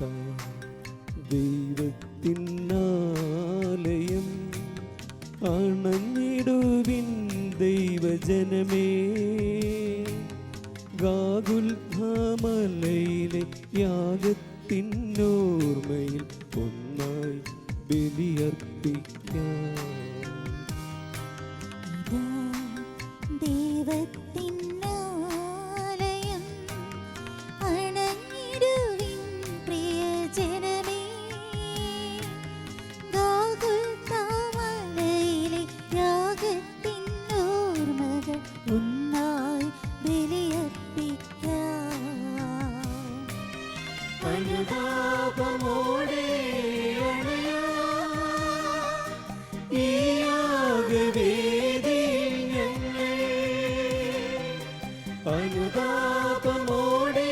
ദൈവത്തിനാലയം അണഞ്ഞിടുവിൻ ദൈവജനമേ. ഗാഗുൽഥാമലയിലെ യാഗത്തിനോർമ്മയിൽ ഒന്നായി ബലിയർപ്പിക്കാം. ദൈവത്തിനാലയം അണഞ്ഞിടുവിൻ പ്രിയജനമേ. ഗാഗുൽഥാമലയിലെ യാഗത്തിനോർമ്മകൾ ഒന്നായി ബലിയർപ്പിക്കാം. അനുതാപമോടെ ഈ യാഗവേദിയിൽ ഞങ്ങൾ അനുതാപമോടെ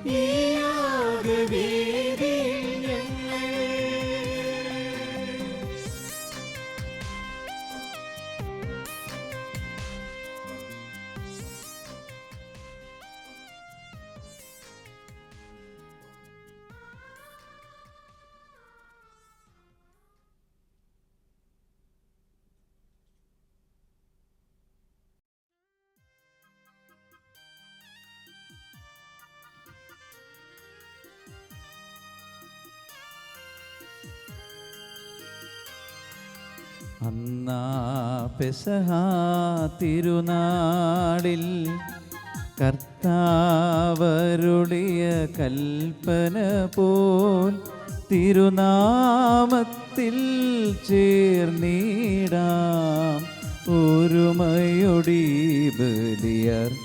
ഈ യാഗവേദിയിൽ ഞങ്ങൾ. അന്നാ പെസഹ തിരുനാളിൽ കർത്താവരുളിയ കൽപ്പന പോൽ തിരുനാമത്തിൽ ചേർന്നിടാം. ഒരുമയൊടി ബലിയർപ്പിക്കാം.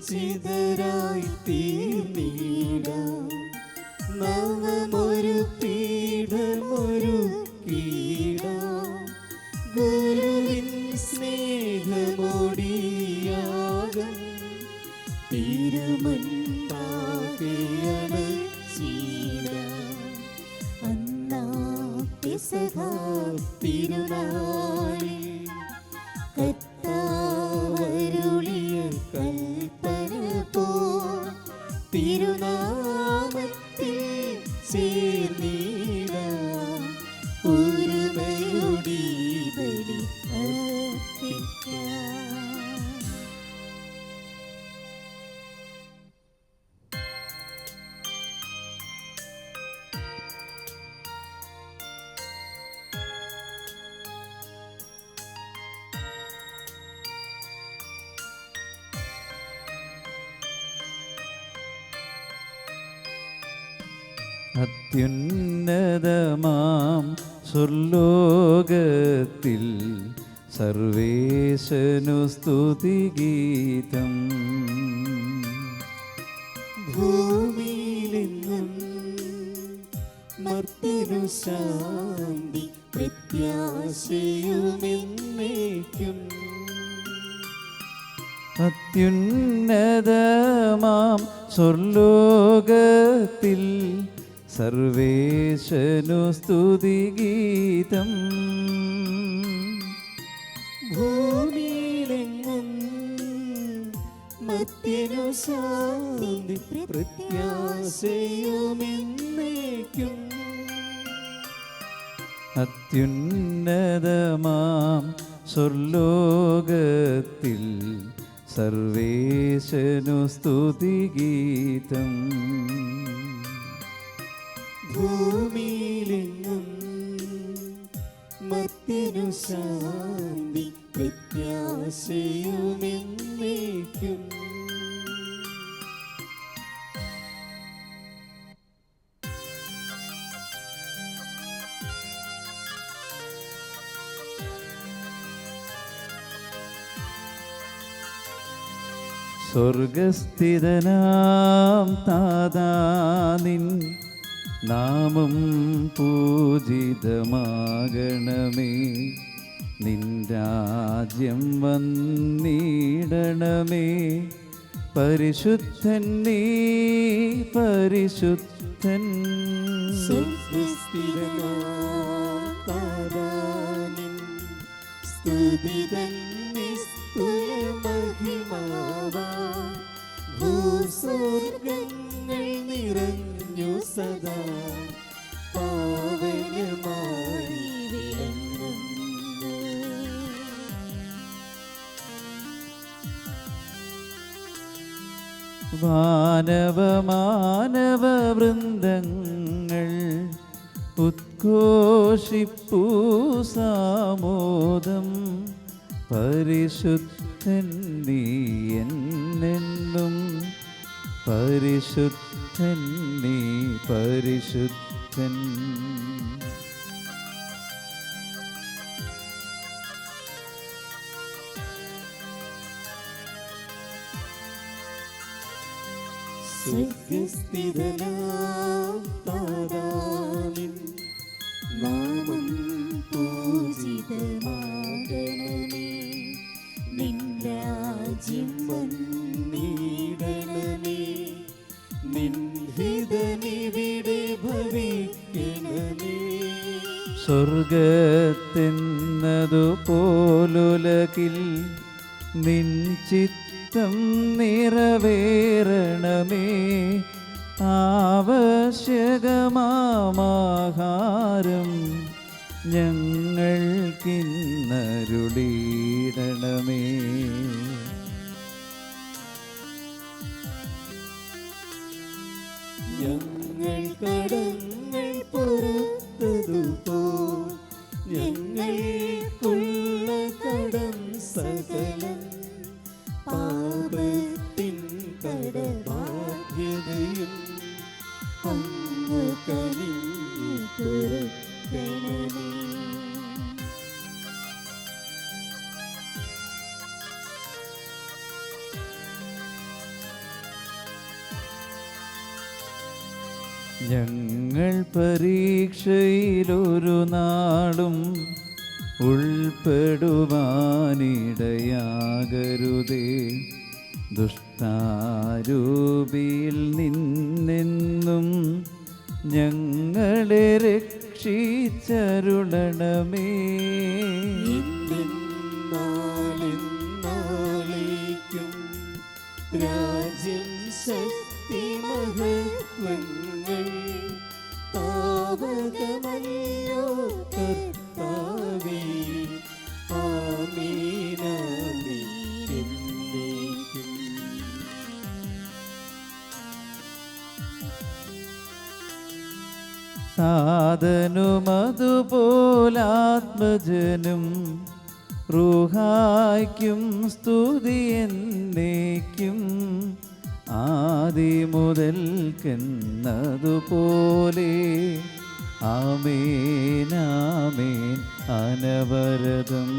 അനുരഞ്ജിതരായി തീർന്നിടാം. നവമൊരു പീഠമൊരുക്കിടാം. ഗുരുവിൻ സ്നേഹമോടിയാകം തിരുമുൻപാകെയണച്ചിടാം. അന്നാ പെസഹ തിരുനാളിൽ കർത്താവരുളിയ കൽപ്പന പോൽ തിരുനാമത്തിൽ ചേർന്നിടാം. ഒരുമയോടി ബലി അർപ്പിക്കാം. അത്യുന്നതമാം സ്വർലോകത്തിൽ സർവേശനു സ്തുതിഗീതം. ഭൂമിയിലെങ്ങും മർത്യനു ശാന്തി പ്രത്യാശയുമെന്നേക്കും. അത്യുന്നതമാം സ്വർലോകത്തിൽ സർവേശനു സ്തുതിഗീതം. ഭൂമിയിലെങ്ങും മർത്യനു ശാന്തി പ്രത്യാശയുമെന്നേക്കും. അത്യുന്നതമാം സ്വർലോകത്തിൽ സർവേശനു സ്തുതിഗീതം. ഭൂമിയിലെങ്ങും മർത്യനു ശാന്തി പ്രത്യാശയുമെന്നേക്കും. സ്വർഗസ്ഥിതനാം താതാനിൻ നാമം പൂജിതമാകണമേ. നിൻ രാജ്യം വന്നിടണമേ. പരിശുദ്ധൻ നീ പരിശുദ്ധൻ. സ്വർഗസ്ഥിതനാം താതാനിൻ സ്തുതിതൻ നിസ്തുലമഹിമാവാൻ ഭൂസ്വർഗങ്ങൾ നിറഞ്ഞു സദാ പാവനമായി വിളങ്ങുന്നു. മാനവ വൃന്ദങ്ങൾ ഉദ്ഘോഷിപ്പൂ സാമോദം. പരിശുദ്ധൻ നീ എന്നെന്നും പരിശുദ്ധൻ നീ പരിശുദ്ധൻ. സ്വർഗസ്ഥിതനാം താതാനിൻ നാമം പൂജിതമാകണമേ. നിൻ രാജ്യം വന്നിടണമേ. നിൻ ഹിതമിവിടെ ഭവിക്കണമേ. സ്വർഗത്തെന്നതുപോലുലകിൽ നിൻ ചിത്തം നിറവേറണമേ. ആവശ്യകമാഹാരം ഞങ്ങൾക്കിന്നരുളിയിടണമേ. ഞങ്ങൾ കടങ്ങൾ പുറത്തതുപോൽ ഞങ്ങൾക്കുള്ള കടം സകലം പാപത്തിൻ കടബാധ്യതയും അങ്ങ് കനിഞ്ഞു പൊറുക്കണമേ. ഞങ്ങൾ പരീക്ഷയിലൊരു നാളും ഉൾപ്പെടുവാനിടയാകരുതേ. ദുഷ്ടാരൂപിയിൽ നിന്നെന്നും ഞങ്ങളെ രക്ഷിച്ചരുളണമേ. നാളേക്കും രാജ്യം ശക്തി മഹത്വങ്ങൾ പാവകമല്ലോ കർത്താവേ. ആമേൻ ആമേൻ എന്നേക്കും. സാധനുമതുപോലാത്മജനും റൂഹായ്ക്കും സ്തുതി എന്നേക്കും. ആദി മുതൽക്കെന്നതുപോലെ ആമേൻ ആമേൻ അനവരതം.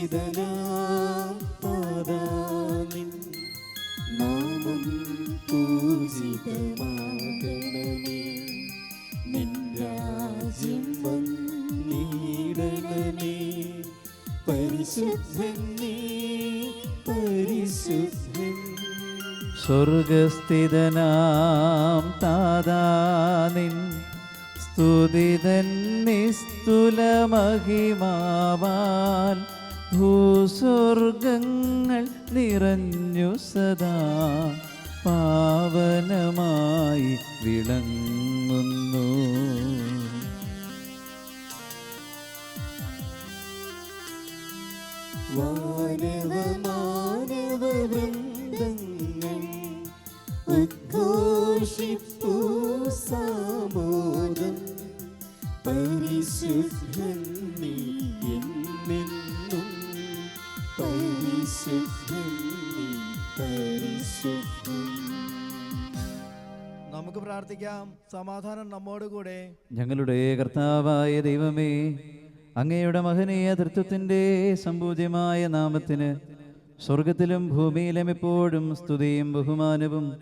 സ്വർഗസ്ഥിതനാം താതാനിൻ നാമം പൂജിതമാകണമേ. നിൻ രാജ്യം വന്നിടണമേ. പരിശുദ്ധൻ നീ പരിശുദ്ധൻ. സ്വർഗസ്ഥിതനാം താതാനിൻ സ്തുതിതൻ നിസ്തുലമഹിമാവാൽ ഭൂസ്വർഗങ്ങൾ നിറഞ്ഞു സദാ പാവനമായി വിളങ്ങുന്നു. മാനവ വൃന്ദങ്ങൾ ഉദ്ഘോഷിപ്പൂ സാമോദം. പരിശുദ്ധൻ നീ എന്നെന്നും പരിശുദ്ധൻ നീ പരിശുദ്ധൻ. നമുക്ക് പ്രാർത്ഥിക്കാം. സമാധാനം നമ്മോടുകൂടെ. ഞങ്ങളുടെ കർത്താവായ ദൈവമേ, അങ്ങയുടെ മഹനീയ തൃത്വത്തിൻ്റെ സമ്പൂജ്യമായ നാമത്തിന് സ്വർഗത്തിലും ഭൂമിയിലും എപ്പോഴും സ്തുതിയും ബഹുമാനവും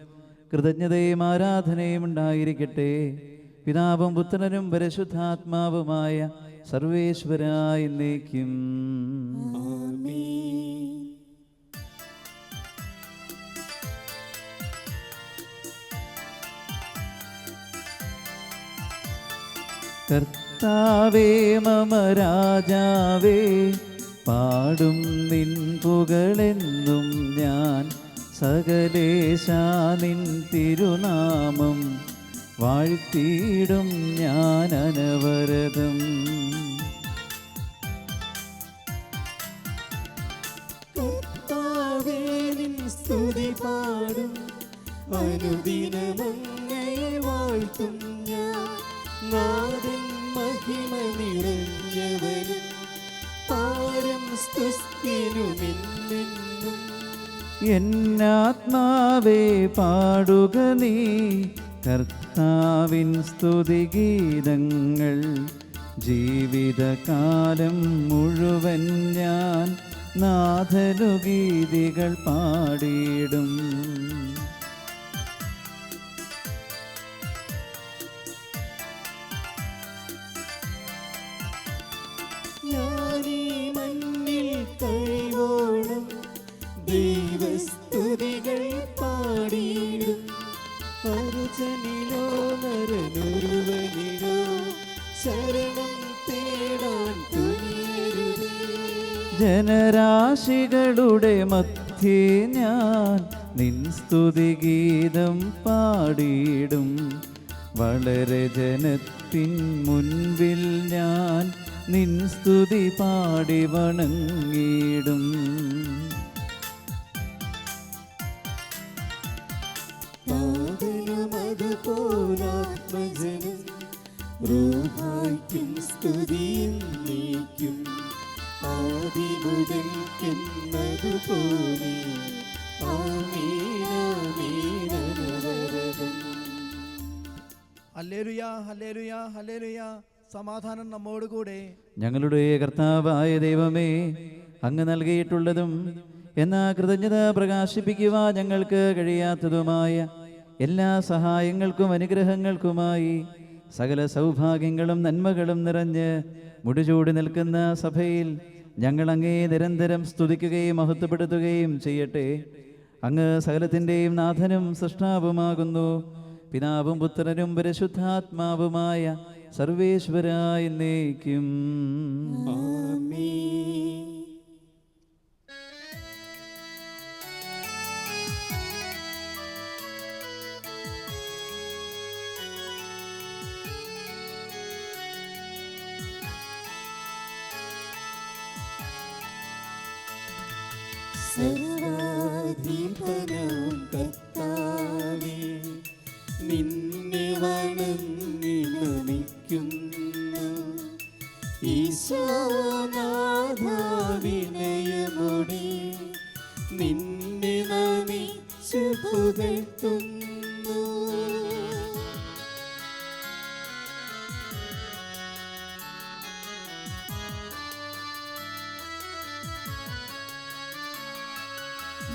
കൃതജ്ഞതയും ആരാധനയും ഉണ്ടായിരിക്കട്ടെ. പിതാവും പുത്രനും പരിശുദ്ധാത്മാവുമായ സർവേശ്വരായ എന്നേക്കും. ആമേൻ. കർത്താവേ മമ രാജാവേ, പാടും നിൻ പുകളെന്നും ഞാൻ. സകലേശാ നിൻ തിരുനാമം വാഴ്ത്തിയിടും ഞാൻ അനവരതം. കർത്താവേ നിൻ സ്തുതി പാടും, അനുദിനമങ്ങയെ വാഴ്ത്തും ഞാൻ. നാഥൻ മഹിമ നിറഞ്ഞവനും പാരം സ്തുതിനുമെന്നെന്നും. എന്നാത്മാവേ പാടുക നീ കർത്താവിൻ സ്തുതിഗീതങ്ങൾ. ജീവിതകാലം മുഴുവൻ ഞാൻ നാഥനു ഗീതികൾ പാടിയിടും. ഞാനീ മണ്ണിൽ കഴിവോളം ദൈവസ്തുതികൾ പാടിയിടും. അർജനിലോ നരനൊരുവനിലോ ശരണം തേടാൻ തുനിയരുതേ. ജനരാശികളുടെ മധ്യേ ഞാൻ നിൻ സ്തുതിഗീതം പാടിയിടും. വളരെ ജനത്തിൻ മുൻപിൽ ഞാൻ നിൻ സ്തുതി പാടി വണങ്ങിയിടും. അതുപോലാത്മജനം റൂഹായ്ക്കും സ്തുതിയും നീക്കും. ആദിമുതൽക്കെന്നതുപോലെ ആമേൻ ആമേൻ അനവരതം. ഹല്ലേലൂയ ഹല്ലേലൂയ ഹല്ലേലൂയ. സമാധാനം നമ്മോടുകൂടെ. ഞങ്ങളുടെ കർത്താവായ ദൈവമേ, അങ്ങ് നൽകിയിട്ടുള്ളതും എന്നാ കൃതജ്ഞത പ്രകാശിപ്പിക്കുവാൻ ഞങ്ങൾക്ക് കഴിയാത്തതുമായ എല്ലാ സഹായങ്ങൾക്കും അനുഗ്രഹങ്ങൾക്കുമായി സകല സൗഭാഗ്യങ്ങളും നന്മകളും നിറഞ്ഞ് മുടിചൂടി നിൽക്കുന്ന സഭയിൽ ഞങ്ങൾ അങ്ങേ നിരന്തരം സ്തുതിക്കുകയും മഹത്വപ്പെടുത്തുകയും ചെയ്യട്ടെ. അങ്ങ് സകലത്തിൻ്റെയും നാഥനും സൃഷ്ടാവുമാകുന്നു. പിതാവും പുത്രനും പരിശുദ്ധാത്മാവുമായ സർവേശ്വരായ എന്നേക്കും. ആമേൻ. സർവാധിപനാം കർത്താവേ, നിന്നെ വണങ്ങി നമിക്കുന്നു. ഈശോനാഥ വിനയമോടെ നിന്നെ നമിച്ചു പുകഴ്ത്തുന്നു.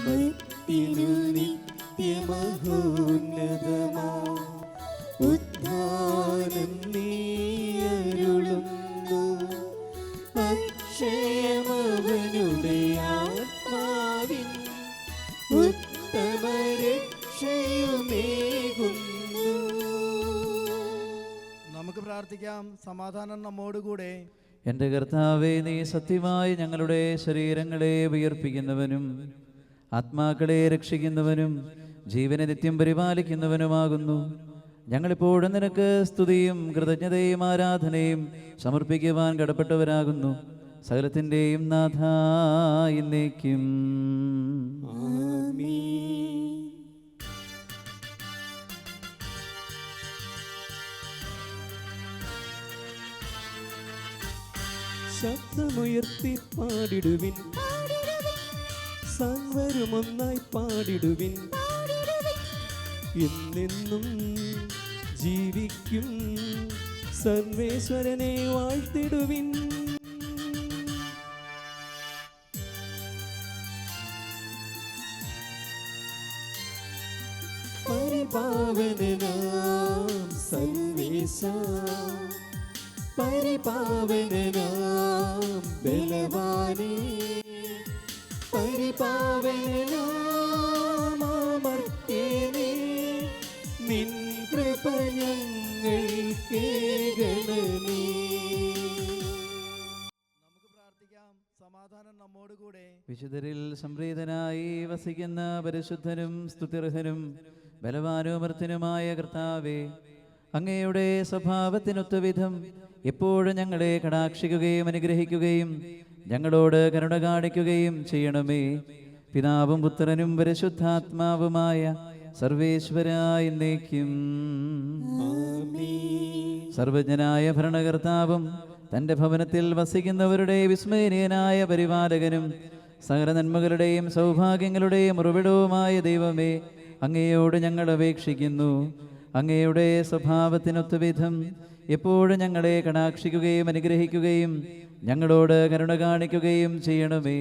ഭക്തിനു നിത്യമഹോന്നതമാ ഉദ്ധാനം നീ അരുളുന്നു. അക്ഷയമവനുടെ ആത്മാവിൻ ഉത്തമരക്ഷയുമേകുന്നു. നമുക്ക് പ്രാർത്ഥിക്കാം. സമാധാനം നമ്മോടുകൂടെ. എൻ്റെ കർത്താവേ, നീ സത്യമായി ഞങ്ങളുടെ ശരീരങ്ങളെ ഉയർപ്പിക്കുന്നവനും ആത്മാക്കളെ രക്ഷിക്കുന്നവനും ജീവനെ നിത്യം പരിപാലിക്കുന്നവനുമാകുന്നു. ഞങ്ങളിപ്പോഴും നിനക്ക് സ്തുതിയും കൃതജ്ഞതയും ആരാധനയും സമർപ്പിക്കുവാൻ കടപ്പെട്ടവരാകുന്നു. സകലത്തിൻ്റെയും നാഥ എന്നേക്കും. ആമേൻ. ശബ്ദമുയർത്തി പാടിടുവിൻ, സർവരുമൊന്നായി പാടിടുവിൻ. എന്നെന്നും ജീവിക്കും സർവേശ്വരനെ വാഴ്ത്തിടുവിൻ. പരിപാവനനാം സർവേശ, പരിപാവനനാം ബലവാനേ, പരിപാവനനാം അമർത്യനേ, നിൻ കൃപ ഞങ്ങൾക്കേകണമേ. നമുക്ക് പ്രാർത്ഥിക്കാം. സമാധാനം നമ്മോടുകൂടെ. വിശുദ്ധരിൽ സംപ്രീതനായി വസിക്കുന്ന പരിശുദ്ധനും സ്തുത്യർഹനും ബലവാനുമർത്തനുമായ കർത്താവേ, അങ്ങയുടെ സ്വഭാവത്തിനൊത്തവിധം എപ്പോഴും ഞങ്ങളെ കടാക്ഷിക്കുകയും അനുഗ്രഹിക്കുകയും ഞങ്ങളോട് കരുണ കാണിക്കുകയും ചെയ്യണമേ. പിതാവും പുത്രനും പരിശുദ്ധാത്മാവുമായ സർവേശ്വരായ എന്നേക്കും. സർവജ്ഞനായ ഭരണകർത്താവും തൻ്റെ ഭവനത്തിൽ വസിക്കുന്നവരുടെ വിസ്മയനീയനായ പരിപാലകനും സകല നന്മകളുടെയും സൗഭാഗ്യങ്ങളുടെയും ഉറവിടവുമായ ദൈവമേ, അങ്ങയോട് ഞങ്ങൾ അപേക്ഷിക്കുന്നു. അങ്ങയുടെ സ്വഭാവത്തിനൊത്തവിധം എപ്പോഴും ഞങ്ങളെ കടാക്ഷിക്കുകയും അനുഗ്രഹിക്കുകയും ഞങ്ങളോട് കരുണ കാണിക്കുകയും ചെയ്യണമേ.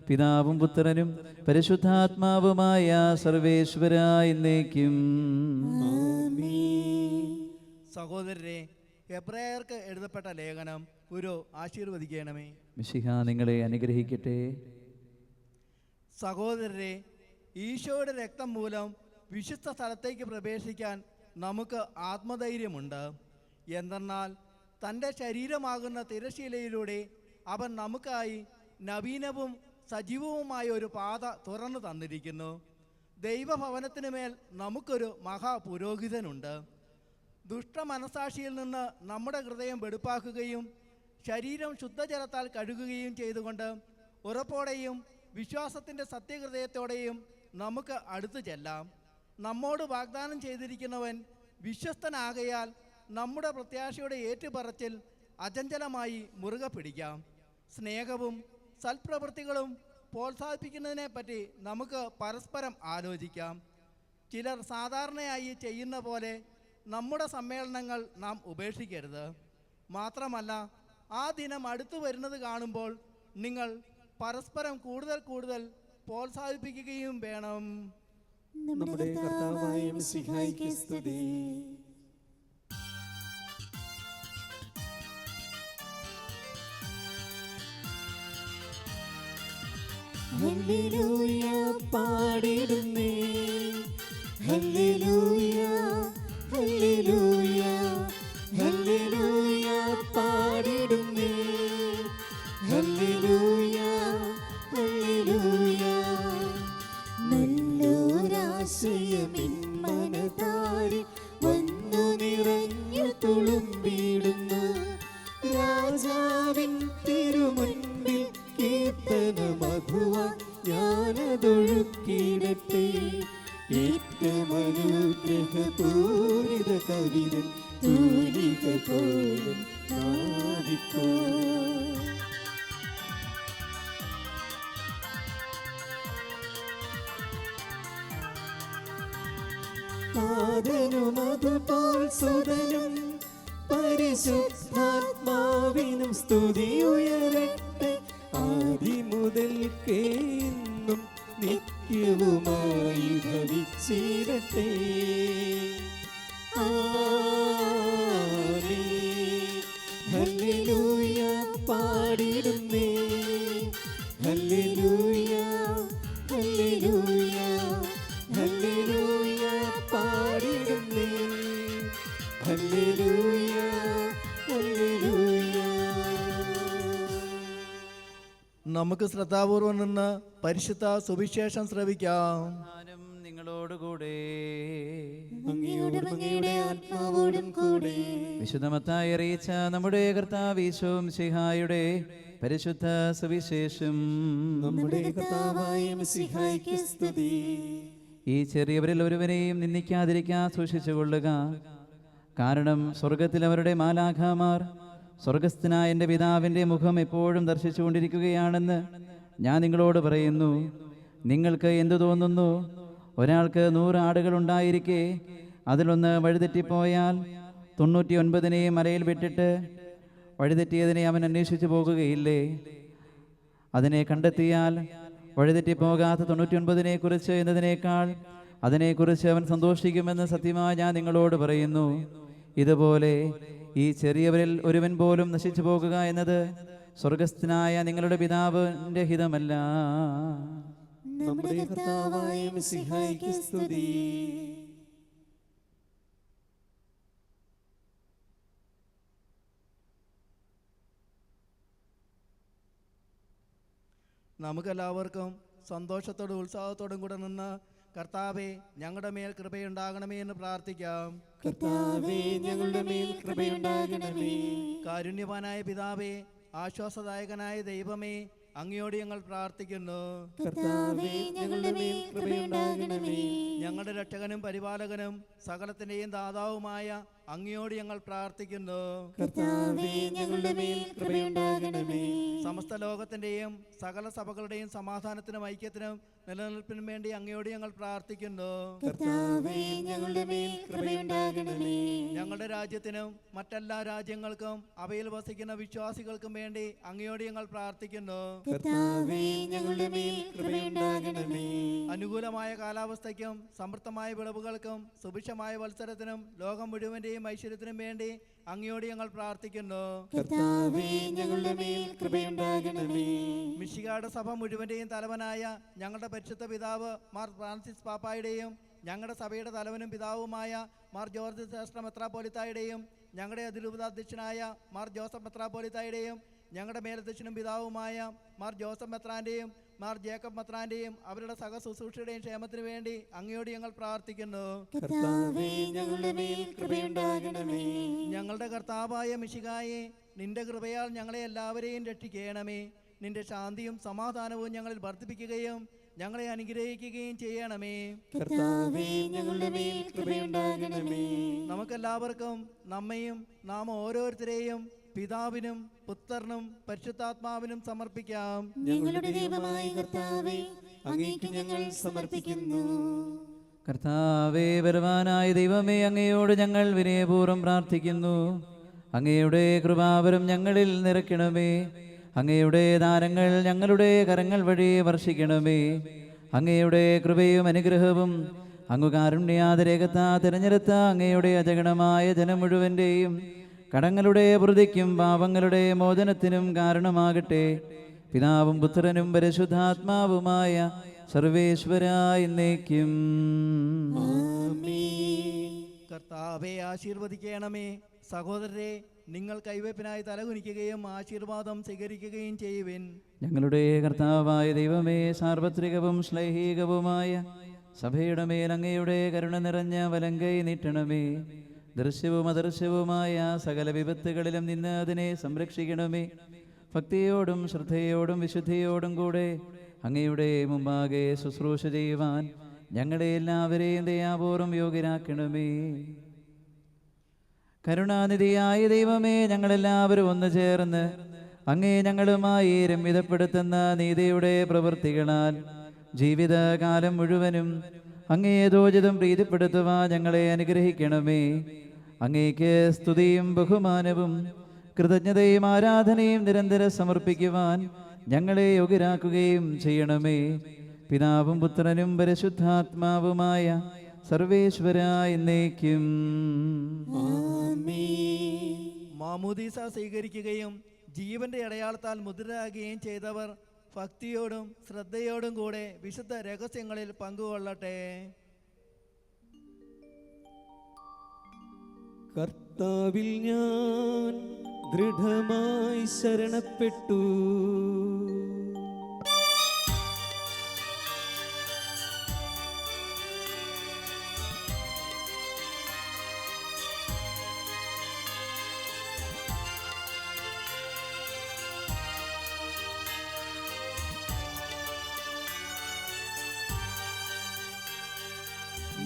പിതാവും പുത്രനും പരിശുദ്ധാത്മാവുമായ സർവേശ്വരായ എന്നേക്കും. സഹോദരരെ, എബ്രായർക്ക് എഴുതപ്പെട്ട ലേഖനം ഒരു ആശീർവദിക്കണമേ. മിശിഹ നിങ്ങളെ അനുഗ്രഹിക്കട്ടെ. സഹോദരരെ, ഈശോയുടെ രക്തം മൂലം വിശുദ്ധ സ്ഥലത്തേക്ക് പ്രവേശിക്കാൻ നമുക്ക് ആത്മധൈര്യമുണ്ട്. എന്തെന്നാൽ തൻ്റെ ശരീരമാകുന്ന തിരശീലയിലൂടെ അവൻ നമുക്കായി നവീനവും സജീവവുമായ ഒരു പാത തുറന്നു തന്നിരിക്കുന്നു. ദൈവഭവനത്തിന് മേൽ നമുക്കൊരു മഹാപുരോഹിതനുണ്ട്. ദുഷ്ടമനസാക്ഷിയിൽ നിന്ന് നമ്മുടെ ഹൃദയം വെടുപ്പാക്കുകയും ശരീരം ശുദ്ധജലത്താൽ കഴുകുകയും ചെയ്തുകൊണ്ട് ഉറപ്പോടെയും വിശ്വാസത്തിൻ്റെ സത്യഹൃദയത്തോടെയും നമുക്ക് അടുത്തു ചെല്ലാം. നമ്മോട് വാഗ്ദാനം ചെയ്തിരിക്കുന്നവൻ വിശ്വസ്തനാകയാൽ നമ്മുടെ പ്രത്യാശയുടെ ഏറ്റുപറച്ചിൽ അചഞ്ചലമായി മുറുകെ പിടിക്കാം. സ്നേഹവും സൽപ്രവൃത്തികളും പ്രോത്സാഹിപ്പിക്കുന്നതിനെപ്പറ്റി നമുക്ക് പരസ്പരം ആലോചിക്കാം. ചിലർ സാധാരണയായി ചെയ്യുന്ന പോലെ നമ്മുടെ സമ്മേളനങ്ങൾ നാം ഉപേക്ഷിക്കരുത്. മാത്രമല്ല, ആ ദിനം അടുത്തു വരുന്നത് കാണുമ്പോൾ നിങ്ങൾ പരസ്പരം കൂടുതൽ പ്രോത്സാഹിപ്പിക്കുകയും വേണം. നമ്മുടെ കർത്താവായ മിശിഹായ്ക്ക് സ്തുതി. ഹല്ലേലൂയ പാടിടുന്നേ, ഹല്ലേലൂയ ഹല്ലേലൂയ ഹല്ലേലൂയ പാടിടുന്നേ, ഹല്ലേലൂയ ഹല്ലേലൂയ. നല്ലൊരാശയമിൻ മനതാരിൽ വന്നു നിറഞ്ഞു തുളുമ്പിടുന്നു. രാജാവിൻ തിരുമുൻപിൽ കീർത്തന മധുവാൻ ഞാനതൊഴുക്കിടട്ടെ. ഏറ്റമനുഗ്രഹപൂരിത കവിതൻ തൂലിക പോലും നാദിപ്പോ. നാഥനും അതുപോൽ സുതനും പരിശുദ്ധാത്മാവിനും സ്തുതി ഉയരട്ടെ. ആദിമുതൽക്കേ എന്നും നിത്യവുമായി ഭവിച്ചിരട്ടെ. ആമേൻ. ഹല്ലേലൂയ പാടിടുന്നേ, ഹല്ലേലൂയ ഹല്ലേലൂയ ഹല്ലേലൂയ പാടിടുന്നേ, ഹല്ലേലൂയ ഹല്ലേലൂയ. നമുക്ക് ശ്രദ്ധാപൂർവം നിന്ന് പരിശുദ്ധ സുവിശേഷം ശ്രവിക്കാം. ഞാനും നിങ്ങളോടുകൂടെ. അങ്ങയുടെ ആത്മാവോടും കൂടെ. വിശുദ്ധ മത്തായി അറിയിച്ച നമ്മുടെ കർത്താവ് ഈശോ മിശിഹായുടെ പരിശുദ്ധ സുവിശേഷം. നമ്മുടെ കർത്താവായ മിശിഹായ്ക്ക് സ്തുതി. ഈ ചെറിയവരിൽ ഒരുവനെയും നിന്ദിക്കാതിരിക്കാൻ സൂക്ഷിച്ചുകൊള്ളുക. കാരണം സ്വർഗത്തിൽ അവരുടെ മാലാഖമാർ സ്വർഗസ്ഥനായ എൻ്റെ പിതാവിൻ്റെ മുഖം എപ്പോഴും ദർശിച്ചുകൊണ്ടിരിക്കുകയാണെന്ന് ഞാൻ നിങ്ങളോട് പറയുന്നു. നിങ്ങൾക്ക് എന്തു തോന്നുന്നു? ഒരാൾക്ക് 100 ആടുകളുണ്ടായിരിക്കെ അതിലൊന്ന് വഴിതെറ്റിപ്പോയാൽ 99 മലയിൽ വിട്ടിട്ട് വഴിതെറ്റിയതിനെ അവൻ അന്വേഷിച്ചു പോകുകയില്ലേ? അതിനെ കണ്ടെത്തിയാൽ വഴിതെറ്റിപ്പോകാത്ത 99 കുറിച്ച് എന്നതിനേക്കാൾ അതിനെക്കുറിച്ച് അവൻ സന്തോഷിക്കുമെന്ന് സത്യമായി ഞാൻ നിങ്ങളോട് പറയുന്നു. ഇതുപോലെ ഈ ചെറിയവരിൽ ഒരുവൻ പോലും നശിച്ചു പോകുക എന്നത് സ്വർഗസ്ഥനായ നിങ്ങളുടെ പിതാവിൻ്റെ ഹിതമല്ല. നമ്മുടെ കർത്താവായ മിശിഹായ്ക്ക് സ്തുതി. നമുക്കെല്ലാവർക്കും സന്തോഷത്തോടും ഉത്സാഹത്തോടും കൂടെ നിന്ന് കർത്താവെ ഞങ്ങളുടെ മേൽ കൃപയുണ്ടാകണമേ എന്ന് പ്രാർത്ഥിക്കാം. കർത്താവേ, ഞങ്ങളുടെ മേൽ കൃപയുണ്ടാകണമേ. കാരുണ്യവാനായ പിതാവേ, ആശ്വാസദായകനായ ദൈവമേ, അങ്ങയോട് ഞങ്ങൾ പ്രാർത്ഥിക്കുന്നു. കർത്താവേ, ഞങ്ങളുടെ മേൽ കൃപയുണ്ടാകണമേ. ഞങ്ങളുടെ രക്ഷകനും പരിപാലകനും സകലത്തിന്റെയും ദാതാവുമായ അങ്ങയോട് ഞങ്ങൾ പ്രാർത്ഥിക്കുന്നു. കർത്താവേ, ഞങ്ങളുടെ മേൽ കൃപയുണ്ടാകണമേ. സമസ്ത ലോകത്തിന്റെയും സകല സഭകളുടെയും സമാധാനത്തിനും ഐക്യത്തിനും നിലനിൽപ്പിനും വേണ്ടി അങ്ങയോട് ഞങ്ങൾ പ്രാർത്ഥിക്കുന്നു. കർത്താവേ, ഞങ്ങളുടെ മേൽ കൃപയുണ്ടാകണമേ. ഞങ്ങളുടെ രാജ്യത്തിനും മറ്റെല്ലാ രാജ്യങ്ങൾക്കും അവയിൽ വസിക്കുന്ന വിശ്വാസികൾക്കും വേണ്ടി അങ്ങയോട് ഞങ്ങൾ പ്രാർത്ഥിക്കുന്നു. കർത്താവേ, ഞങ്ങളുടെ മേൽ കൃപയുണ്ടാകണമേ. അനുകൂലമായ കാലാവസ്ഥയ്ക്കും സമൃദ്ധമായ വിളവുകൾക്കും സുഭിക്ഷമായ വത്സരത്തിനും ലോകം മുഴുവന്റെയും ഐശ്വര്യത്തിനും വേണ്ടി അങ്ങയോട് ഞങ്ങൾ പ്രാർത്ഥിക്കുന്നു. കർത്താവേ, ഞങ്ങളുടെ മേൽ കൃപയുണ്ടാകണമേ. മിശിഹായുടെ സഭ മുഴുവന്റെയും തലവനായ ഞങ്ങളുടെ പരിശുദ്ധ പിതാവ് മാർ ഫ്രാൻസിസ് പാപ്പായുടെയും ഞങ്ങളുടെ സഭയുടെ തലവനും പിതാവുമായ മാർ ജോർജ് ശ്രേഷ്ഠ മെത്രാപ്പോലിത്തായുടെയും ഞങ്ങളുടെ അതിരൂപതാധ്യക്ഷനായ മാർ ജോസഫ് മെത്രാപ്പോലിത്തായുടെയും ഞങ്ങളുടെ മേലധ്യക്ഷനും പിതാവുമായ മാർ ജോസഫ് മെത്രാന്റെയും മാർ ജേക്കബ് മെത്രാന്റെയും അവരുടെ സഹശുശ്രൂഷയുടെയും ക്ഷേമത്തിനു വേണ്ടി അങ്ങയോട് ഞങ്ങൾ പ്രാർത്ഥിക്കുന്നു. കർത്താവേ, ഞങ്ങളുടെ മേൽ കൃപയുണ്ടാകണമേ. ഞങ്ങളുടെ കർത്താവായ മിശിഹായെ, നിന്റെ കൃപയാൽ ഞങ്ങളെ എല്ലാവരെയും രക്ഷിക്കണമേ. നിന്റെ ശാന്തിയും സമാധാനവും ഞങ്ങളിൽ വർദ്ധിപ്പിക്കുകയും ഞങ്ങളെ അനുഗ്രഹിക്കുകയും ചെയ്യണമേ. കർത്താവേ, ഞങ്ങളുടെ മേൽ കൃപയുണ്ടാകണമേ. നമുക്കെല്ലാവർക്കും നമ്മയും നാം ഓരോരുത്തരെയും പിതാവിനും പുത്രനും പരിശുദ്ധാത്മാവിനും സമർപ്പിക്കാം. ഞങ്ങളുടെ ദൈവമായ കർത്താവേ, അങ്ങേക്ക് ഞങ്ങൾ സമർപ്പിക്കുന്നു. കർത്താവേ, ബലവാനായ ദൈവമേ, അങ്ങയോട് ഞങ്ങൾ വിനയപൂർവ്വം പ്രാർത്ഥിക്കുന്നു. അങ്ങയുടെ കൃപാവരം ഞങ്ങളിൽ നിറയ്ക്കണമേ. അങ്ങയുടെ ദാനങ്ങൾ ഞങ്ങളുടെ കരങ്ങൾ വഴി വർഷിക്കണമേ. അങ്ങയുടെ കൃപയും അനുഗ്രഹവും അങ്ങ് കാരുണ്യാതിരേകത്താ തിരഞ്ഞെടുത്ത അങ്ങയുടെ അജഗണമായ ജനം മുഴുവൻ്റെയും കടങ്ങളുടെ വൃതിക്കും പാപങ്ങളുടെ മോചനത്തിനും കാരണമാകട്ടെ. പിതാവും പുത്രനും പരിശുദ്ധാത്മാവുമായ സർവേശ്വരായ എന്നേക്കും. കർത്താവെ, ആശീർവദിക്കണമേ. സഹോദരരെ, നിങ്ങൾ കൈവയ്പിനായി തലകുനിക്കുകയും ആശീർവാദം സ്വീകരിക്കുകയും ചെയ്യുവിൻ. ഞങ്ങളുടെ കർത്താവായ ദൈവമേ, സാർവത്രികവും ശ്ലൈഹികവുമായ സഭയുടെ മേൽ അങ്ങയുടെ കരുണ നിറഞ്ഞ വലങ്കൈ നീട്ടണമേ. ദൃശ്യവും അദൃശ്യവുമായ സകല വിപത്തുകളിലും നിന്ന് അതിനെ സംരക്ഷിക്കണമേ. ഭക്തിയോടും ശ്രദ്ധയോടും വിശുദ്ധിയോടും കൂടെ അങ്ങയുടെ മുമ്പാകെ ശുശ്രൂഷ ചെയ്യുവാൻ ഞങ്ങളെ എല്ലാവരെയും ദയാപൂർവം യോഗ്യരാക്കണമേ. കരുണാനിധിയായ ദൈവമേ, ഞങ്ങളെല്ലാവരും ഒന്ന് ചേർന്ന് അങ്ങേ ഞങ്ങളുമായി രമ്യതപ്പെടുത്തുന്ന നീതിയുടെ പ്രവൃത്തികളാൽ ജീവിതകാലം മുഴുവനും അങ്ങേ യോജിതം പ്രീതിപ്പെടുത്തുവാൻ ഞങ്ങളെ അനുഗ്രഹിക്കണമേ. അങ്ങേക്ക് സ്തുതിയും ബഹുമാനവും കൃതജ്ഞതയും ആരാധനയും നിരന്തരം സമർപ്പിക്കുവാൻ ഞങ്ങളെ യോഗ്യരാക്കുകയും ചെയ്യണമേ. പിതാവും പുത്രനും പരിശുദ്ധാത്മാവുമായ സർവേശ്വരായ എന്നേക്കും. മാമോദീസ സ്വീകരിക്കുകയും ജീവന്റെ അടയാളത്താൽ മുദ്രയാകുകയും ചെയ്തവർ ഭക്തിയോടും ശ്രദ്ധയോടും കൂടെ വിശുദ്ധ രഹസ്യങ്ങളിൽ പങ്കുകൊള്ളട്ടെ. കർത്താവിൽ ഞാൻ ദൃഢമായി ശരണപ്പെട്ടു.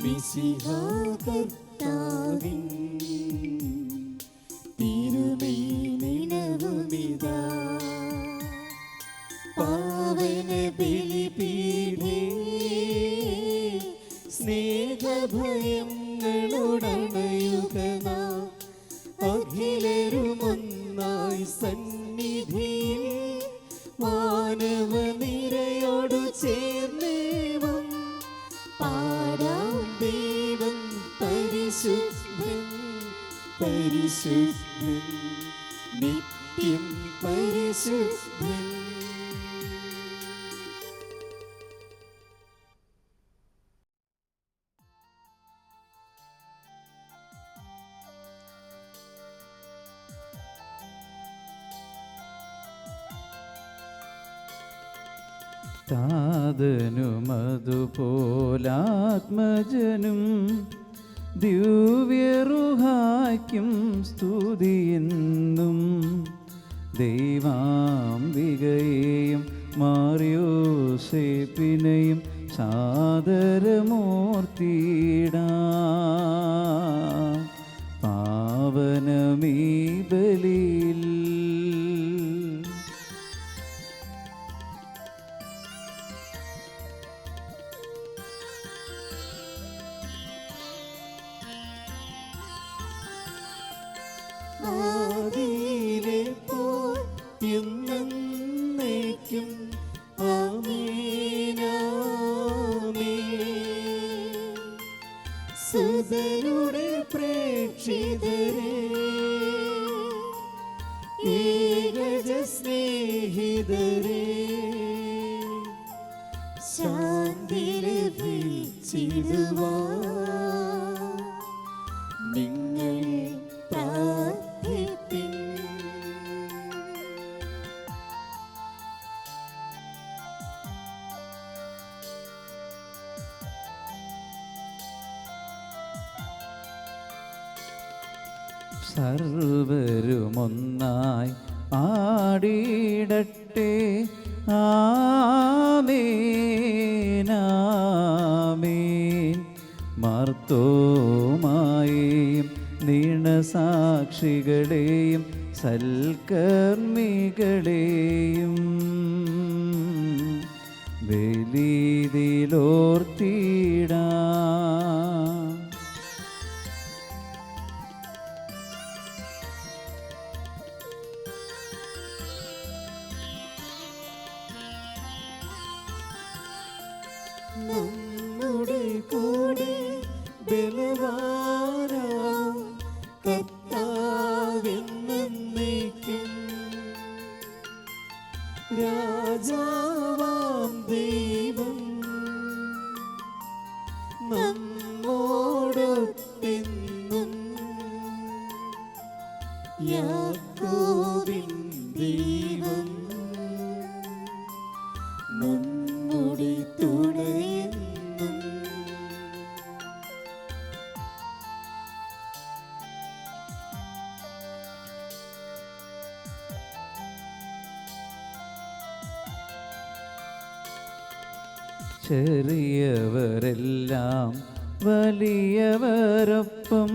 മിശിഹാ കർത്താവിൻ തിരുമേനിനവുമിതാ പാവന ബലിപീഠേ സ്നേഹഭയങ്ങളോടണയുക നാം അഖിലരുമൊന്നായി സന്നിധിയിൽ മാനവനിരയോടു ചേർന്നേവം പാടാ പരിശുദ്ധൻ പരിശുദ്ധൻ നിത്യം പരിശുദ്ധൻ. താതനുമതുപോലാത്മജനും ദിവ്യറുഹായ്ക്കും സ്തുതിയെന്നും ദൈവാംബികയെയും മാറിയോസേപ്പിനെയും സാദരമൂർത്തിയിടാം പാവനമീ ബലിയിൽ. ആദിയിലെപ്പോൾ എന്നേക്കും ആമേൻ ആമേൻ. സുതരുടെ പ്രേക്ഷിതരെ ഏകജ സ്നേഹിതരെ ശാന്തി ലഭിച്ചിടുവാൻ നിങ്ങൾ പ്രാർത്ഥിപ്പിൻ. സർവരുമൊന്നായി ആടിയിടട്ടെ ആമേൻ ആമേൻ. മാർത്തോമായെയും ദീനസാക്ഷികളെയും സൽക്കർമ്മികളെയും ബലിയിലോർത്തിടാം. നമ്മുടെ കൂടെ ബലവാനാം കർത്താവെന്നേക്കും രാജാവാം ദൈവം നമ്മോടൊത്തെന്നും യാക്കോബിൻ ദൈവം നമ്മുടെ തുണയെന്നും. ചെറിയവരെല്ലാം വലിയവരൊപ്പം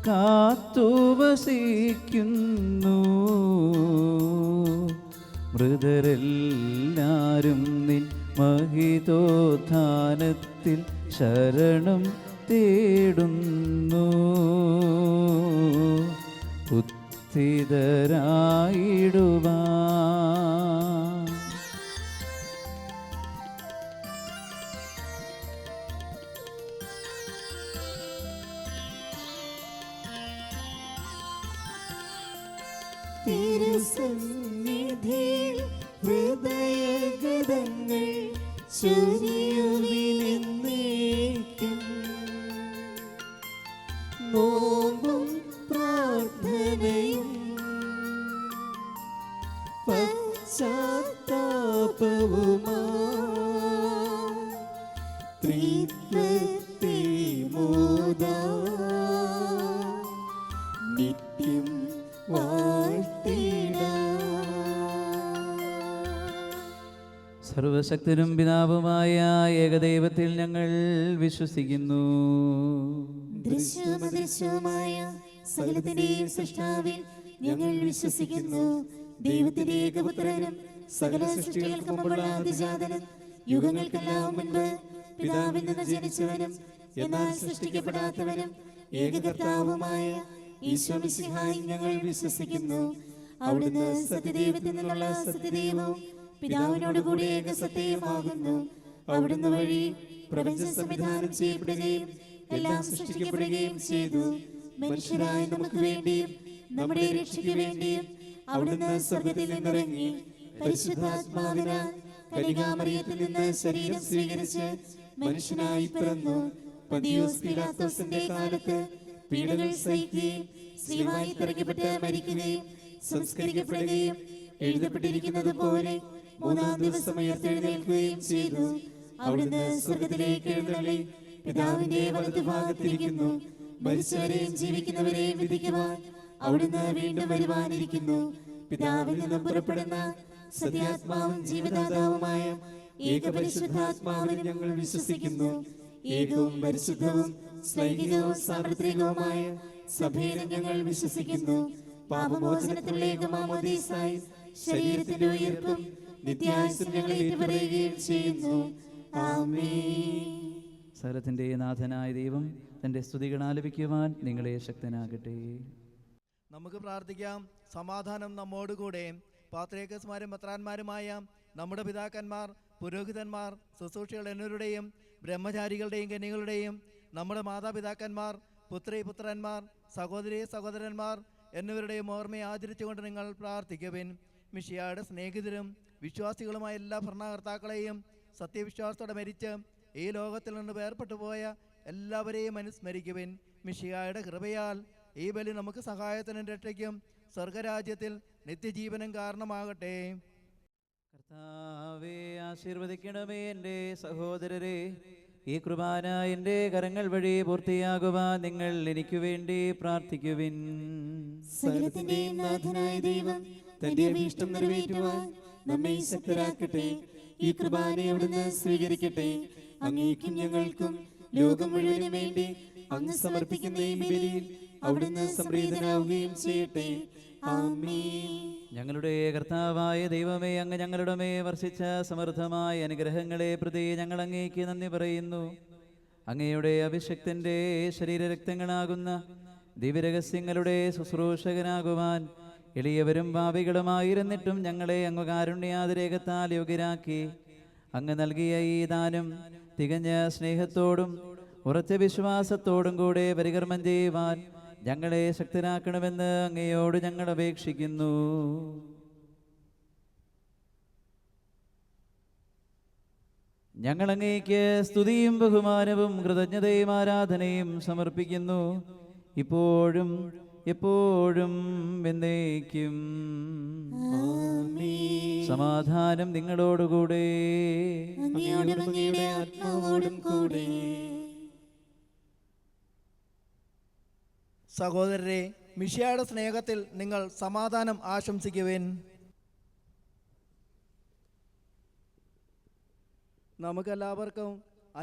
കാത്തുവസിക്കുന്നു. മൃതരെല്ലാരും നിൻ മഹിതോത്ഥാനത്തിൽ ശരണം തേടുന്നു. ഉത്ഥിതരായിടുവാൻ തിരുസന്നിധിയിൽ ഹൃദയഗതങ്ങൾ ചൊരിയുവിനെന്നേക്കും. നോമ്പും പ്രാർത്ഥനയും പശ്ചാത്താപവുമായി ത്രിത്വത്തെ മോദാം നിത്യം സർവശക്തനും പിതാവുമായ ഏകദൈവത്തിൽ ഞങ്ങൾ വിശ്വസിക്കുന്നു. ദൃശ്യമദൃശ്യവുമായ സകലത്തിന്റെയും സൃഷ്ടാവിൽ ഞങ്ങൾ വിശ്വസിക്കുന്നു. ദൈവത്തിന്റെ ഏകപുത്രനും സകല സൃഷ്ടികൾക്കും മുമ്പുള്ള ആദിജാതനും യുഗങ്ങൾക്കെല്ലാം മുൻപ് പിതാവിൽ നിന്ന് ജനിച്ചവനും എന്നാൽ സൃഷ്ടിക്കപ്പെടാത്തവനും ഏകകർത്താവുമായ ഈശോ മിശിഹായിൽ ഞങ്ങൾ വിശ്വസിക്കുന്നു. അവിടുന്ന് സത്യദൈവത്തിൽ നിന്നുള്ള സത്യദൈവവും പിതാവിനോടുകൂടി ഏകസത്യമാകുന്നു. അവിടുന്ന് വഴി പ്രപഞ്ച സംവിധാനം ചെയ്യപ്പെടുകയും എല്ലാം സൃഷ്ടിക്കപ്പെടുകയും ചെയ്തു. മനുഷ്യരായ നമുക്ക് വേണ്ടിയും നമ്മുടെ രക്ഷയ്ക്ക് വേണ്ടിയും അവിടുന്ന് സ്വർഗ്ഗത്തിൽ നിന്നിറങ്ങി പരിശുദ്ധാത്മാവിനാൽ കന്യകാമറിയത്തിൽ നിന്ന് ശരീരം സ്വീകരിച്ച് മനുഷ്യനായി പിറന്നു. പന്തിയോസ് പീലാത്തോസിന്റെ കാലത്ത് പീഡകൾ സഹിക്കുകയും സ്ലീവായി തറയ്ക്കപ്പെട്ട് മരിക്കുകയും സംസ്കരിക്കപ്പെടുകയും എഴുതപ്പെട്ടിരിക്കുന്നത് പോലെ മൂന്നാം ദിവസം ഉയർത്തെഴുന്നേൽക്കുകയും ചെയ്തു. അവിടുന്ന് സ്വർഗ്ഗത്തിലേക്ക് എഴുന്നള്ളി പിതാവിന്റെ വലതുഭാഗത്തിരിക്കുന്നു. മരിച്ചവരെയും ജീവിക്കുന്നവരെയും വിധിക്കുവാൻ അവിടുന്ന് വീണ്ടും വരുവാനിരിക്കുന്നു. പിതാവിൽ നിന്നും പുറപ്പെടുന്ന സത്യാത്മാവും ജീവദാതാവുമായ ഏകപരിശുദ്ധാത്മാവിൽ ഞങ്ങൾ വിശ്വസിക്കുന്നു. ഏകവും പരിശുദ്ധവും ശ്ലൈഹികവും സാർവത്രികവുമായ സഭയിൽ ഞങ്ങൾ വിശ്വസിക്കുന്നു. പാപമോചനത്തിലുള്ള ഏകമാമോദീസായി ശരീരത്തിന്റെ ഉയർപ്പും നിത്യായുസ്സും ഞങ്ങൾ ഏറ്റുപറയുകയും ചെയ്യുന്നു. ആമേൻ. സകലത്തിൻ്റെ നാഥനായ ദൈവം തൻ്റെ സ്തുതികൾ ആലപിക്കുവാൻ നിങ്ങളെ ശക്തനാകട്ടെ. നമുക്ക് പ്രാർത്ഥിക്കാം. സമാധാനം നമ്മോടുകൂടെ. പാത്രിയർക്കന്മാരും മെത്രാന്മാരുമായ നമ്മുടെ പിതാക്കന്മാർ, പുരോഹിതന്മാർ, ശുശ്രൂഷികൾ എന്നിവരുടെയും ബ്രഹ്മചാരികളുടെയും കന്യകളുടെയും നമ്മുടെ മാതാപിതാക്കന്മാർ, പുത്രന്മാർ, സഹോദരി സഹോദരന്മാർ എന്നിവരുടെയും ഓർമ്മയെ ആചരിച്ചുകൊണ്ട് നിങ്ങൾ പ്രാർത്ഥിക്കുവിൻ. മിശിഹായുടെ സ്നേഹിതരും വിശ്വാസികളുമായ എല്ലാ ഭരണകർത്താക്കളെയും സത്യവിശ്വാസത്തോടെ മരിച്ച് ഈ ലോകത്തിൽ നിന്ന് വേർപെട്ടു പോയ എല്ലാവരെയും അനുസ്മരിക്കുവിൻ. മിശിഹായുടെ കൃപയാൽ ഈ ബലി നമുക്ക് സഹായത്തിനും രക്ഷയ്ക്കും സ്വർഗരാജ്യത്തിൽ നിത്യജീവനും കാരണമാകട്ടെ. കർത്താവേ, ആശീർവദിക്കണമേ എൻ്റെ സഹോദരരെ. ഈ കുർബാന എൻ്റെ കരങ്ങൾ വഴി പൂർത്തിയാകുവാൻ നിങ്ങൾ എനിക്ക് വേണ്ടി പ്രാർത്ഥിക്കുവിൻ. സകലത്തിന്റെയും നാഥനായ ദൈവം തന്റെ അഭീഷ്ടം നിറവേറ്റുവാൻ നമ്മെ ശക്തരാക്കട്ടെ. ഈ കുർബാന അവിടുന്ന് സ്വീകരിക്കട്ടെ. അങ്ങേക്കും ഞങ്ങൾക്കും ലോകം മുഴുവനും വേണ്ടി അങ്ങ് സമർപ്പിക്കുന്ന ഈ ബലിയിൽ അവിടുന്ന് സംപ്രീതനാവുകയും ചെയ്യട്ടെ. ആമേൻ. ഞങ്ങളുടെ കർത്താവായ ദൈവമേ, അങ്ങ് ഞങ്ങളുടെ മേ വർഷിച്ച സമൃദ്ധമായ അനുഗ്രഹങ്ങളെ പ്രതി ഞങ്ങൾ അങ്ങേക്ക് നന്ദി പറയുന്നു. അങ്ങയുടെ അഭിഷക്തൻ്റെ ശരീരരക്തങ്ങളാകുന്ന ദിവ്യരഹസ്യങ്ങളുടെ ശുശ്രൂഷകനാകുവാൻ എളിയവരും പാപികളുമായിരുന്നിട്ടും ഞങ്ങളെ അങ്ങ് കാരുണ്യാതിരേകത്താൽ യോഗ്യരാക്കി. അങ്ങ് നൽകിയ ഈ ദാനം തികഞ്ഞ സ്നേഹത്തോടും ഉറച്ച വിശ്വാസത്തോടും കൂടെ പരികർമ്മം ചെയ്യുവാൻ ഞങ്ങളെ ശക്തരാക്കണമെന്ന് അങ്ങയോട് ഞങ്ങൾ അപേക്ഷിക്കുന്നു. ഞങ്ങൾ അങ്ങേക്ക് സ്തുതിയും ബഹുമാനവും കൃതജ്ഞതയും ആരാധനയും സമർപ്പിക്കുന്നു, ഇപ്പോഴും എപ്പോഴും എന്നേക്കും. സമാധാനം നിങ്ങളോടുകൂടെ. അങ്ങയോടും അങ്ങയുടെ ആത്മാവോടും കൂടെ. സഹോദരരെ, മിശിഹായുടെ സ്നേഹത്തിൽ നിങ്ങൾ സമാധാനം ആശംസിക്കുവിൻ. നമുക്കെല്ലാവർക്കും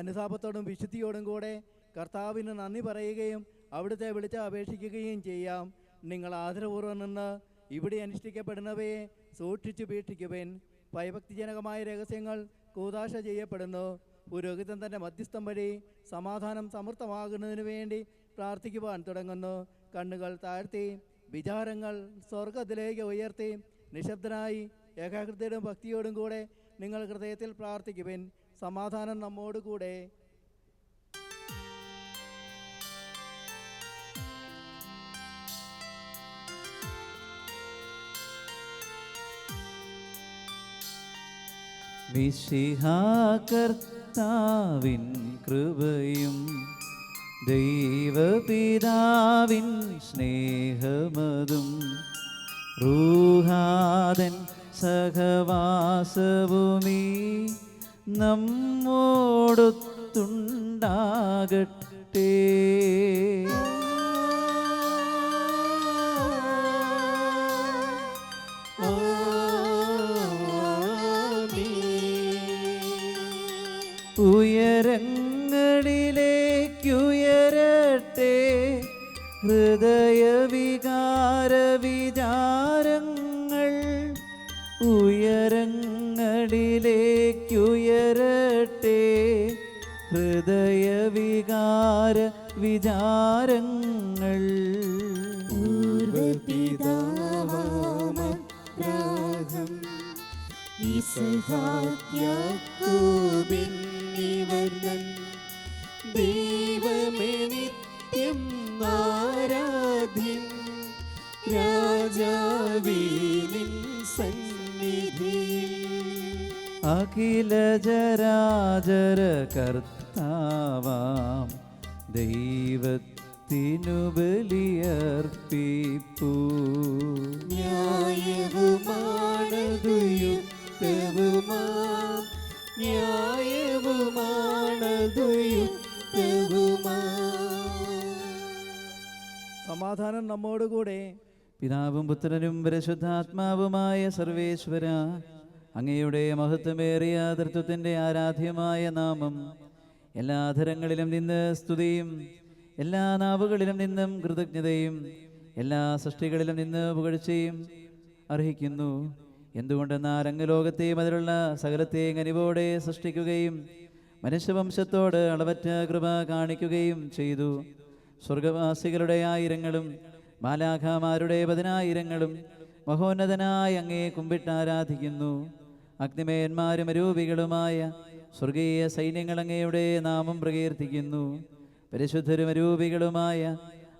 അനുതാപത്തോടും വിശുദ്ധിയോടും കൂടെ കർത്താവിന് നന്ദി പറയുകയും അവിടുത്തെ വിളിച്ച് അപേക്ഷിക്കുകയും ചെയ്യാം. നിങ്ങൾ ആദരപൂർവ്വം നിന്ന് ഇവിടെ അനുഷ്ഠിക്കപ്പെടുന്നവയെ സൂക്ഷിച്ചു വീക്ഷിക്കുവിൻ. ഭയഭക്തിജനകമായ രഹസ്യങ്ങൾ കൂദാശ ചെയ്യപ്പെടുന്നു. പുരോഹിതൻ തൻ്റെ മധ്യസ്ഥം വഴി സമാധാനം സമൃദ്ധമാകുന്നതിന് വേണ്ടി പ്രാർത്ഥിക്കുവാൻ തുടങ്ങുന്നു. കണ്ണുകൾ താഴ്ത്തി വിചാരങ്ങൾ സ്വർഗത്തിലേക്ക് ഉയർത്തി നിശബ്ദനായി ഏകാഗ്രതയോടും ഭക്തിയോടും കൂടെ നിങ്ങൾ ഹൃദയത്തിൽ പ്രാർത്ഥിക്കുവിൻ. സമാധാനം നമ്മോടുകൂടെ. മിശിഹാ കർത്താവിൻ കൃപയും ദൈവപിതാവിൻ സ്നേഹമതും റൂഹാദൻ സഹവാസവുമീ നമ്മോടൊത്തുണ്ടാകട്ടെ. ഉയരങ്ങളിലേക്കുയരട്ടെ ഹൃദയവികാര വിചാരങ്ങൾ, ഉയരങ്ങളിലേക്കുയരട്ടെ ഹൃദയവികാര വിചാരങ്ങൾ. പൂർവപിതാവാമബ്രാഹം യിസ്ഹാക്ക് യാക്കോബിൻ നിവർന്നൻ ദൈവമേ സന്നിധിയിൽ അഖില ജരാജര കർത്താവാം ദൈവത്തിനു ബലിയർപ്പിപ്പൂ. ന്യായവുമാണതു യുക്തവുമാം, ന്യായവുമാണതു യുക്തവുമാം. സമാധാനം നമ്മോടുകൂടെ. പിതാവും പുത്രനും പരിശുദ്ധാത്മാവുമായ സർവേശ്വര, അങ്ങയുടെ മഹത്വമേറിയ തൃത്വത്തിൻ്റെ ആരാധ്യമായ നാമം എല്ലാ അധരങ്ങളിലും നിന്ന് സ്തുതിയും എല്ലാ നാവുകളിലും നിന്നും കൃതജ്ഞതയും എല്ലാ സൃഷ്ടികളിലും നിന്ന് പുകഴ്ചയും അർഹിക്കുന്നു. എന്തുകൊണ്ടെന്നാൽ അങ്ങ് ലോകത്തെയും അതിലുള്ള സകലത്തെയും കനിവോടെ സൃഷ്ടിക്കുകയും മനുഷ്യവംശത്തോട് അളവറ്റ കൃപ കാണിക്കുകയും ചെയ്തു. സ്വർഗവാസികളുടെ ആയിരങ്ങളും മാലാഖമാരുടെ 10,000 മഹോന്നതനായ അങ്ങയെ കുമ്പിട്ട് ആരാധിക്കുന്നു. അഗ്നിമയന്മാരും അരൂപികളുമായ സ്വർഗീയ സൈന്യങ്ങൾ അങ്ങയുടെ നാമം പ്രകീർത്തിക്കുന്നു. പരിശുദ്ധരും അരൂപികളുമായ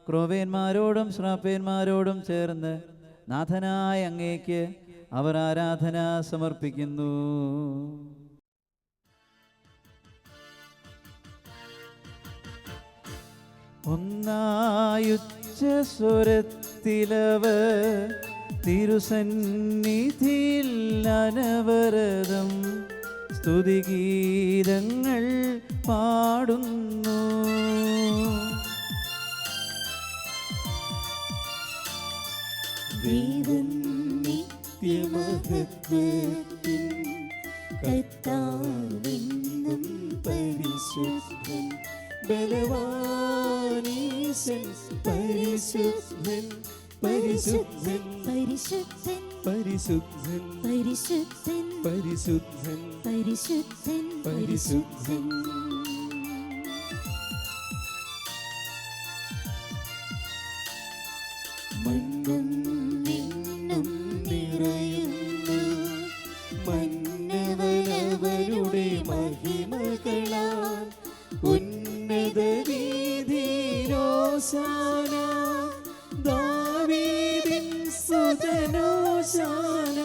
ക്രോവേന്മാരോടും ശ്രാപ്പേന്മാരോടും ചേർന്ന് നാഥനായ അങ്ങേക്ക് അവർ ആരാധന സമർപ്പിക്കുന്നു. ഒന്നായുച്ചസ്വരത്തിലവർ തിരുസന്നിധിയിൽ അനവരതം സ്തുതിഗീതങ്ങൾ പാടുന്നു. ദൈവം നിത്യമഹത്വത്തിൻ കർത്താവെന്നും പരിശുദ്ധൻ, ബലവാനീശൻ പരിശുദ്ധൻ, പരിശുദ്ധൻ പരിശുദ്ധൻ പരിശുദ്ധൻ പരിശുദ്ധൻ പരിശുദ്ധൻ പരിശുദ്ധൻ പരിശുദ്ധൻ. മണ്ണും നിന്നും നിറയുന്നു, മന്നവനവരുടെ മഹിമകളാൽ ഉന്നത വീതിയിലോശാന, ദാവീദിൻ സുതനോശാന.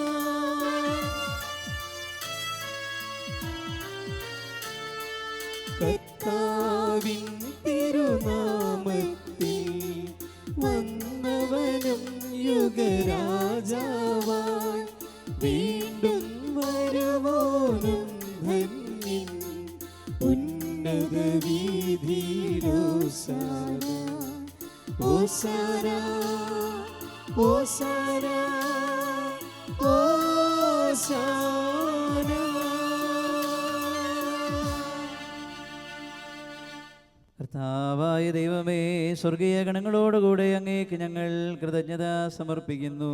കർത്താവിൻ തിരുനാമത്തിൽ വന്നവനും യുഗരാജാവാൻ വീണ്ടും വരുവോനും ധന്യൻ, ഉന്നത വീതിയിലോശാന. ഓശാന ഓശാന ഓശാന. കർത്താവായ ദൈവമേ, സ്വർഗീയ ഗണങ്ങളോടുകൂടെ അങ്ങേക്ക് ഞങ്ങൾ കൃതജ്ഞത സമർപ്പിക്കുന്നു.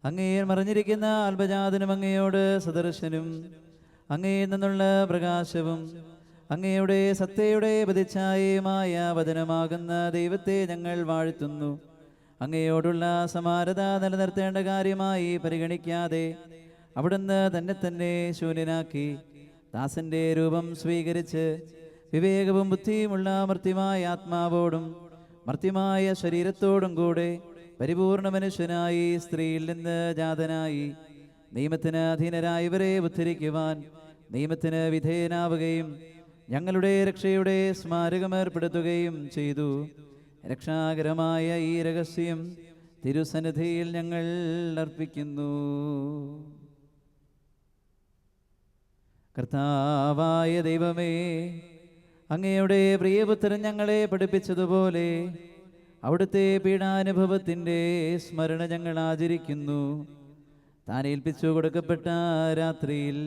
അങ്ങയിൽ മറഞ്ഞിരിക്കുന്ന അല്പജാതനും അങ്ങയോട് സദർശനും അങ്ങയിൽ നിന്നുള്ള പ്രകാശവും അങ്ങയുടെ സത്തയുടെ പ്രതിച്ഛായയുമായ വചനമാകുന്ന ദൈവത്തെ ഞങ്ങൾ വാഴ്ത്തുന്നു. അങ്ങയോടുള്ള സമാനത നിലനിർത്തേണ്ട കാര്യമായി പരിഗണിക്കാതെ അവിടുന്ന് തന്നെ ശൂന്യനാക്കി ദാസന്റെ രൂപം സ്വീകരിച്ച് വിവേകവും ബുദ്ധിയുമുള്ള മർത്യമായ ആത്മാവോടും മർത്യമായ ശരീരത്തോടും കൂടെ പരിപൂർണ മനുഷ്യനായി സ്ത്രീയിൽ നിന്ന് ജാതനായി നിയമത്തിന് അധീനരായവരെ ഉദ്ധരിക്കുവാൻ നിയമത്തിന് വിധേയനാവുകയും ഞങ്ങളുടെ രക്ഷയുടെ സ്മാരകമേർപ്പെടുത്തുകയും ചെയ്തു. രക്ഷാകരമായ ഈ രഹസ്യം തിരുസന്നിധിയിൽ ഞങ്ങൾ അർപ്പിക്കുന്നു. കർത്താവായ ദൈവമേ, അങ്ങയുടെ പ്രിയപുത്രൻ ഞങ്ങളെ പഠിപ്പിച്ചതുപോലെ അവിടുത്തെ പീഡാനുഭവത്തിൻ്റെ സ്മരണ ഞങ്ങൾ ആചരിക്കുന്നു. താൻ ഏൽപ്പിച്ചു കൊടുക്കപ്പെട്ട രാത്രിയിൽ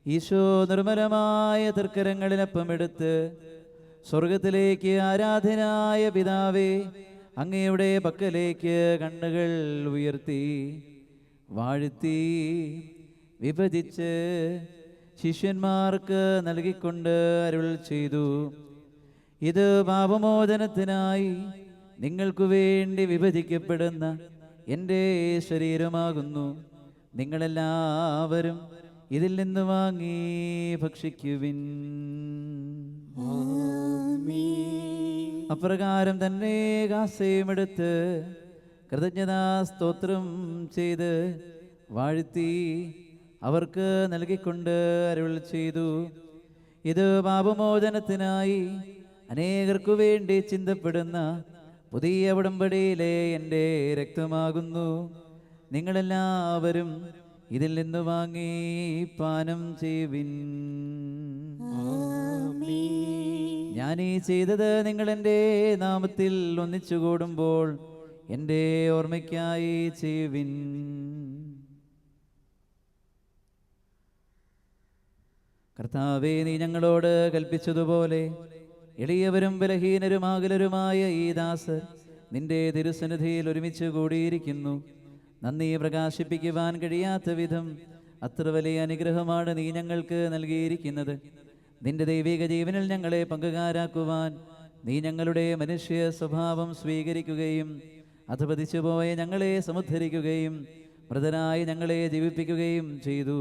ഈശോ നിർമ്മലമായ തൃക്കരങ്ങളിലപ്പമെടുത്ത് സ്വർഗത്തിലേക്ക് ആരാധനായ പിതാവേ അങ്ങയുടെ പക്കലേക്ക് കണ്ണുകൾ ഉയർത്തി വാഴ്ത്തി വിഭജിച്ച് ശിഷ്യന്മാർക്ക് നൽകിക്കൊണ്ട് അരുൾ ചെയ്തു: ഇത് പാപമോചനത്തിനായി നിങ്ങൾക്കു വേണ്ടി വിഭജിക്കപ്പെടുന്ന എൻ്റെ ശരീരമാകുന്നു. നിങ്ങളെല്ലാവരും ഇതിൽ നിന്ന് വാങ്ങി ഭക്ഷിക്കുവിൻ. അപ്രകാരം തന്നെ കാസയുമെടുത്ത് കൃതജ്ഞതാ സ്തോത്രം ചെയ്ത് വാഴ്ത്തി അവർക്ക് നൽകിക്കൊണ്ട് അരുൾ ചെയ്തു, ഇത് പാപമോചനത്തിനായി അനേകർക്കു വേണ്ടി ചിന്തപ്പെടുന്ന പുതിയ ഉടമ്പടിയിലെ എൻ്റെ രക്തമാകുന്നു. നിങ്ങളെല്ലാവരും ഇതിൽ നിന്ന് വാങ്ങി പാനം ചെയ്യുവിൻ. ഞാൻ ഈ ചെയ്തത് നിങ്ങൾ എൻ്റെ നാമത്തിൽ ഒന്നിച്ചു കൂടുമ്പോൾ എൻ്റെ ഓർമ്മയ്ക്കായി ചെയ്യുവിൻ. കർത്താവേ, നീ ഞങ്ങളോട് കൽപ്പിച്ചതുപോലെ എളിയവരും ബലഹീനരുമാകലരുമായ ഈ ദാസർ നിന്റെ തിരുസന്നിധിയിൽ ഒരുമിച്ച് കൂടിയിരിക്കുന്നു. നന്ദി പ്രകാശിപ്പിക്കുവാൻ കഴിയാത്ത വിധം അത്ര വലിയ അനുഗ്രഹമാണ് നീ ഞങ്ങൾക്ക് നൽകിയിരിക്കുന്നത്. നിന്റെ ദൈവിക ജീവനിൽ ഞങ്ങളെ പങ്കുകാരാക്കുവാൻ നീ ഞങ്ങളുടെ മനുഷ്യ സ്വഭാവം സ്വീകരിക്കുകയും അധപതിച്ചു പോയ ഞങ്ങളെ സമുദ്ധരിക്കുകയും മൃതരായി ഞങ്ങളെ ജീവിപ്പിക്കുകയും ചെയ്തു.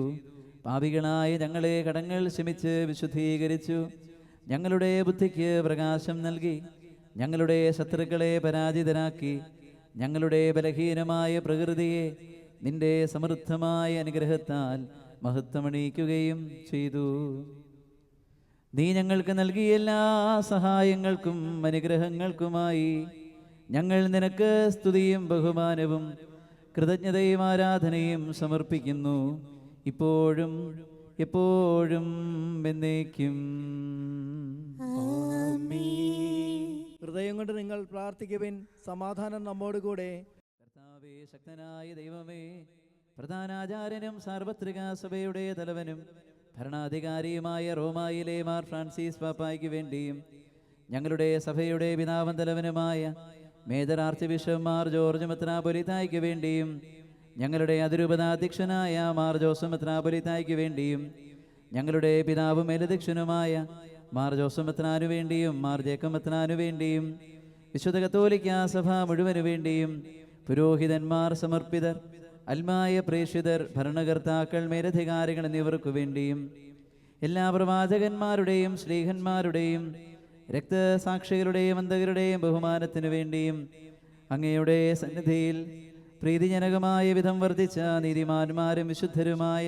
പാപികളായ ഞങ്ങളെ കടങ്ങൾ ക്ഷമിച്ച് വിശുദ്ധീകരിച്ചു. ഞങ്ങളുടെ ബുദ്ധിക്ക് പ്രകാശം നൽകി ഞങ്ങളുടെ ശത്രുക്കളെ പരാജിതരാക്കി ഞങ്ങളുടെ ബലഹീനമായ പ്രകൃതിയെ നിന്റെ സമൃദ്ധമായ അനുഗ്രഹത്താൽ മഹത്വമണിയിക്കുകയും ചെയ്തു. നീ ഞങ്ങൾക്ക് നൽകിയ എല്ലാ സഹായങ്ങൾക്കും അനുഗ്രഹങ്ങൾക്കുമായി ഞങ്ങൾ നിനക്ക് സ്തുതിയും ബഹുമാനവും കൃതജ്ഞതയും ആരാധനയും സമർപ്പിക്കുന്നു, ഇപ്പോഴും എപ്പോഴും എന്നേക്കും. ഹൃദയം കൊണ്ട് നിങ്ങൾ പ്രാർത്ഥിക്കുവിൻ. സമാധാനം നമ്മോടുകൂടെ. കർത്താവേ, ശക്തനായ ദൈവമേ, പ്രധാനാചാര്യനും സാർവത്രിക സഭയുടെ തലവനും ഭരണാധികാരിയുമായ റോമായിലെ മാർ ഫ്രാൻസിസ് പാപ്പായ്ക്ക് വേണ്ടിയും ഞങ്ങളുടെ സഭയുടെ പിതാവും തലവനുമായ major archbishop Mar George മെത്രാപ്പൊലീത്തായ്ക്ക് വേണ്ടിയും ഞങ്ങളുടെ അതിരൂപതാധ്യക്ഷനായ മാർ ജോസഫ് മെത്രാപ്പൊലീത്തായ്ക്ക് വേണ്ടിയും ഞങ്ങളുടെ പിതാവും മേലധ്യക്ഷനുമായ മാർ ജോസഫ് മെത്രാനു വേണ്ടിയും മാർ ജേക്കബ് മെത്രാനു വേണ്ടിയും വിശുദ്ധ കത്തോലിക്ക സഭ മുഴുവനു വേണ്ടിയും പുരോഹിതന്മാർ, സമർപ്പിതർ, അൽമായ പ്രേക്ഷിതർ, ഭരണകർത്താക്കൾ, മേലധികാരികൾ എന്നിവർക്കു വേണ്ടിയും എല്ലാ പ്രവാചകന്മാരുടെയും ശ്ലീഹന്മാരുടെയും രക്തസാക്ഷികളുടെയും അന്തകരുടെയും ബഹുമാനത്തിനു വേണ്ടിയും അങ്ങയുടെ സന്നിധിയിൽ പ്രീതിജനകമായ വിധം വർദ്ധിച്ച നീതിമാന്മാരും വിശുദ്ധരുമായ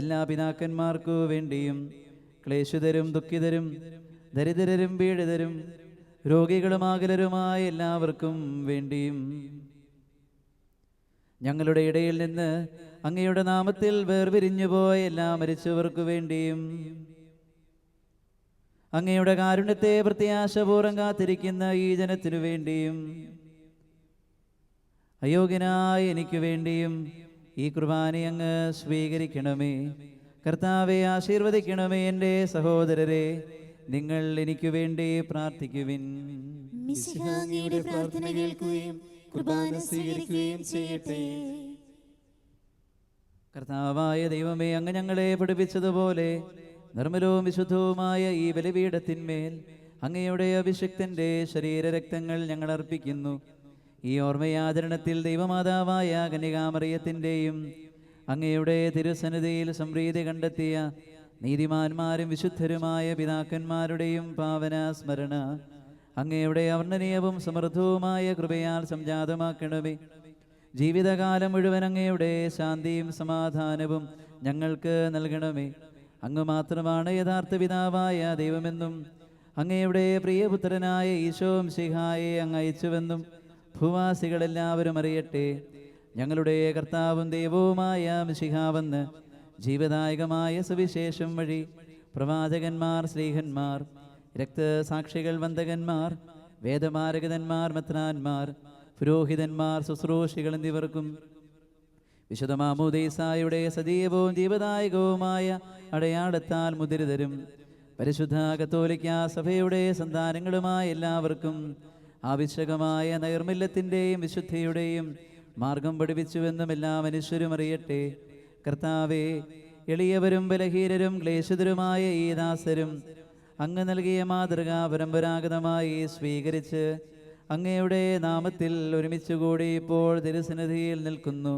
എല്ലാ പിതാക്കന്മാർക്കു വേണ്ടിയും ക്ലേശിതരും ദുഃഖിതരും ദരിദ്രരും പീഡിതരും രോഗികളുമാകലരുമായ എല്ലാവർക്കും വേണ്ടിയും ഞങ്ങളുടെ ഇടയിൽ നിന്ന് അങ്ങയുടെ നാമത്തിൽ വേർപിരിഞ്ഞുപോയ എല്ലാ മരിച്ചവർക്കു വേണ്ടിയും അങ്ങയുടെ കാരുണ്യത്തെ പ്രത്യാശപൂർവ്വം കാത്തിരിക്കുന്ന ഈ ജനത്തിനു വേണ്ടിയും അയോഗ്യനായ എനിക്ക് വേണ്ടിയും ഈ കുർബാന അങ്ങ് സ്വീകരിക്കണമേ. കർത്താവെ, ആശീർവദിക്കണമേ. എൻ്റെ സഹോദരരെ, നിങ്ങൾ എനിക്ക് വേണ്ടി പ്രാർത്ഥിക്കുവിൻ. മിശിഹാ അങ്ങയുടെ പ്രാർത്ഥന കേൾക്കുകയും കുർബാന സ്വീകരിക്കുകയും ചെയ്യട്ടെ. കർത്താവായ ദൈവമേ, അങ്ങ് ഞങ്ങളെ പഠിപ്പിച്ചതുപോലെ നിർമ്മലവും വിശുദ്ധവുമായ ഈ ബലിപീഠത്തിന്മേൽ അങ്ങയുടെ അഭിഷിക്തന്റെ ശരീരരക്തങ്ങൾ ഞങ്ങൾ അർപ്പിക്കുന്നു. ഈ ഓർമ്മയാചരണത്തിൽ ദൈവമാതാവായ കന്യകാമറിയത്തിൻ്റെയും അങ്ങയുടെ തിരുസന്നിധിയിൽ സംപ്രീതി കണ്ടെത്തിയ നീതിമാന്മാരും വിശുദ്ധരുമായ പിതാക്കന്മാരുടെയും പാവന സ്മരണ അങ്ങയുടെ അവർണ്ണനീയവും സമൃദ്ധവുമായ കൃപയാൽ സംജാതമാക്കണമേ. ജീവിതകാലം മുഴുവൻ അങ്ങയുടെ ശാന്തിയും സമാധാനവും ഞങ്ങൾക്ക് നൽകണമേ. അങ്ങ് മാത്രമാണ് യഥാർത്ഥ പിതാവായ ദൈവമെന്നും അങ്ങയുടെ പ്രിയപുത്രനായ ഈശോ മിശിഹായെ അങ്ങ് അയച്ചുവെന്നും ഭൂവാസികളെല്ലാവരും അറിയട്ടെ. ഞങ്ങളുടെ കർത്താവും ദൈവവുമായ മിശിഹാവെന്ന് ജീവദായകമായ സുവിശേഷം വഴി പ്രവാചകന്മാർ, ശ്ലീഹന്മാർ, രക്തസാക്ഷികൾ, വന്ദകന്മാർ, വേദമാരകന്മാർ, മെത്രാന്മാർ, പുരോഹിതന്മാർ, ശുശ്രൂഷികൾ എന്നിവർക്കും വിശുദ്ധ മാമോദീസായുടെ സജീവവും ജീവദായകവുമായ അടയാളത്താൽ മുദ്രിതരും പരിശുദ്ധ കത്തോലിക്ക സഭയുടെ സന്താനങ്ങളുമായ എല്ലാവർക്കും ആവശ്യകമായ നൈർമല്യത്തിൻ്റെയും വിശുദ്ധിയുടെയും മാർഗം പഠിപ്പിച്ചുവെന്നും എല്ലാ മനുഷ്യരും അറിയട്ടെ. കർത്താവേ, എളിയവരും ബലഹീനരും ക്ലേശിതരുമായ ഈ ദാസരും അങ്ങ് നൽകിയ മാതൃക പരമ്പരാഗതമായി സ്വീകരിച്ച് അങ്ങയുടെ നാമത്തിൽ ഒരുമിച്ചുകൂടി ഇപ്പോൾ തിരുസന്നിധിയിൽ നിൽക്കുന്നു.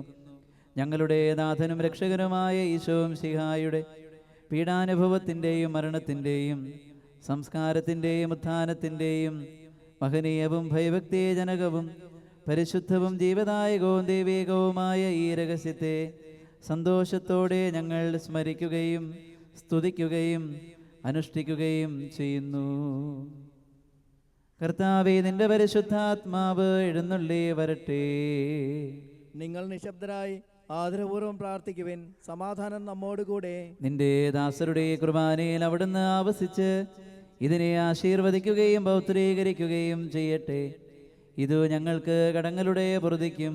ഞങ്ങളുടെ നാഥനും രക്ഷകനുമായ ഈശോ മിശിഹായുടെ പീഡാനുഭവത്തിൻ്റെയും മരണത്തിൻ്റെയും സംസ്കാരത്തിൻ്റെയും ഉത്ഥാനത്തിൻ്റെയും മഹനീയവും ഭയഭക്തിജനകവും പരിശുദ്ധവും ജീവദായകവും ദൈവികവുമായ ഈ രഹസ്യത്തെ സന്തോഷത്തോടെ ഞങ്ങൾ സ്മരിക്കുകയും സ്തുതിക്കുകയും അനുഷ്ഠിക്കുകയും ചെയ്യുന്നു. കർത്താവേ, നിന്റെ പരിശുദ്ധാത്മാവ് എഴുന്നള്ളി വരട്ടെ. നിങ്ങൾ നിശബ്ദരായി ആദരപൂർവ്വം പ്രാർത്ഥിക്കുവിൻ. സമാധാനം നമ്മോടുകൂടെ. നിന്റെ ദാസരുടെ കുർബാനയിൽ അവിടുന്ന് ആവസിച്ച് ഇതിനെ ആശീർവദിക്കുകയും പൗത്രീകരിക്കുകയും ചെയ്യട്ടെ. ഇത് ഞങ്ങൾക്ക് കടങ്ങളുടെ പൊറുതിക്കും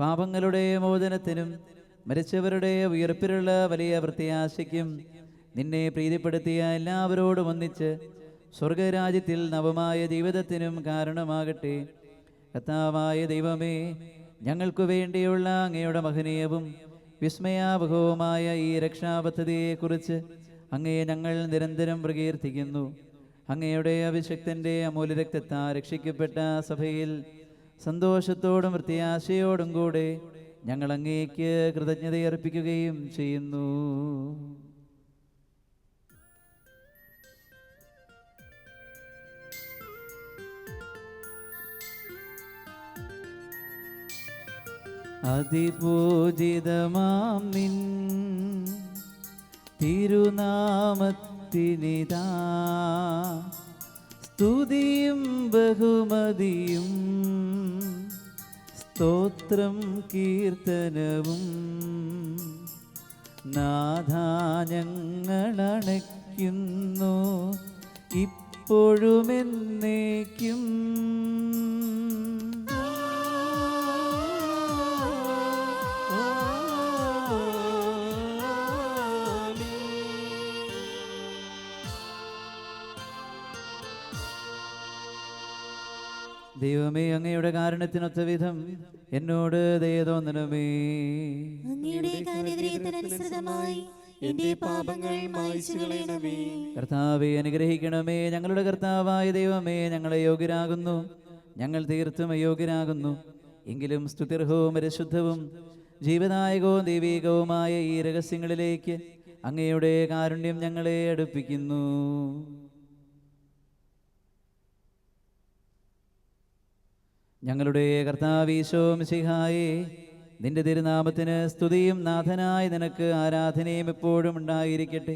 പാപങ്ങളുടെ മോചനത്തിനും മരിച്ചവരുടെ ഉയർപ്പിലുള്ള വലിയ പ്രത്യാശയ്ക്കും നിന്നെ പ്രീതിപ്പെടുത്തിയ എല്ലാവരോടും ഒന്നിച്ച് സ്വർഗരാജ്യത്തിൽ നവമായ ജീവിതത്തിനും കാരണമാകട്ടെ. കർത്താവായ ദൈവമേ, ഞങ്ങൾക്കു വേണ്ടിയുള്ള അങ്ങയുടെ മഹനീയവും വിസ്മയാവഹവുമായ ഈ രക്ഷാപദ്ധതിയെക്കുറിച്ച് അങ്ങയെ ഞങ്ങൾ നിരന്തരം പ്രകീർത്തിക്കുന്നു. അങ്ങയുടെ അഭിഷക്തൻ്റെ അമൂല്യ രക്തത്താൽ രക്ഷിക്കപ്പെട്ട സഭയിൽ സന്തോഷത്തോടും പ്രത്യാശയോടും കൂടെ ഞങ്ങൾ അങ്ങേക്ക് കൃതജ്ഞതയർപ്പിക്കുകയും ചെയ്യുന്നു. അതിപൂജിതമാം നിൻ തിരുനാമത്തിനിതാ സ്തുതിയും ബഹുമതിയും സ്തോത്രം കീർത്തനവും നാഥാ ഞങ്ങളണയ്ക്കുന്നു ഇപ്പോഴുമെന്നേക്കും. ദൈവമേ, അങ്ങയുടെ കാരുണ്യത്തിനൊത്ത വിധം എന്നോട് ദയ തോന്നണമേ. അങ്ങയുടെ കാരുണ്യത്തിനനുസൃതമായി എന്റെ പാപങ്ങൾ മായ്ച്ചു കളയണമേ. കർത്താവേ, അനുഗ്രഹിക്കണമേ. ഞങ്ങളുടെ കർത്താവായ ദൈവമേ, ഞങ്ങളെ യോഗ്യരാകുന്നു, ഞങ്ങൾ തീർത്തും അയോഗ്യരാകുന്നു. എങ്കിലും സ്തുത്യർഹവും പരിശുദ്ധവും ജീവദായകവും ദൈവീകവുമായ ഈ രഹസ്യങ്ങളിലേക്ക് അങ്ങയുടെ കാരുണ്യം ഞങ്ങളെ അടുപ്പിക്കുന്നു. ഞങ്ങളുടെ കർത്താവീശോ മിശിഹായേ, നിന്റെ തിരുനാമത്തിന് സ്തുതിയും നാഥനായ നിനക്ക് ആരാധനയും എപ്പോഴും ഉണ്ടായിരിക്കട്ടെ.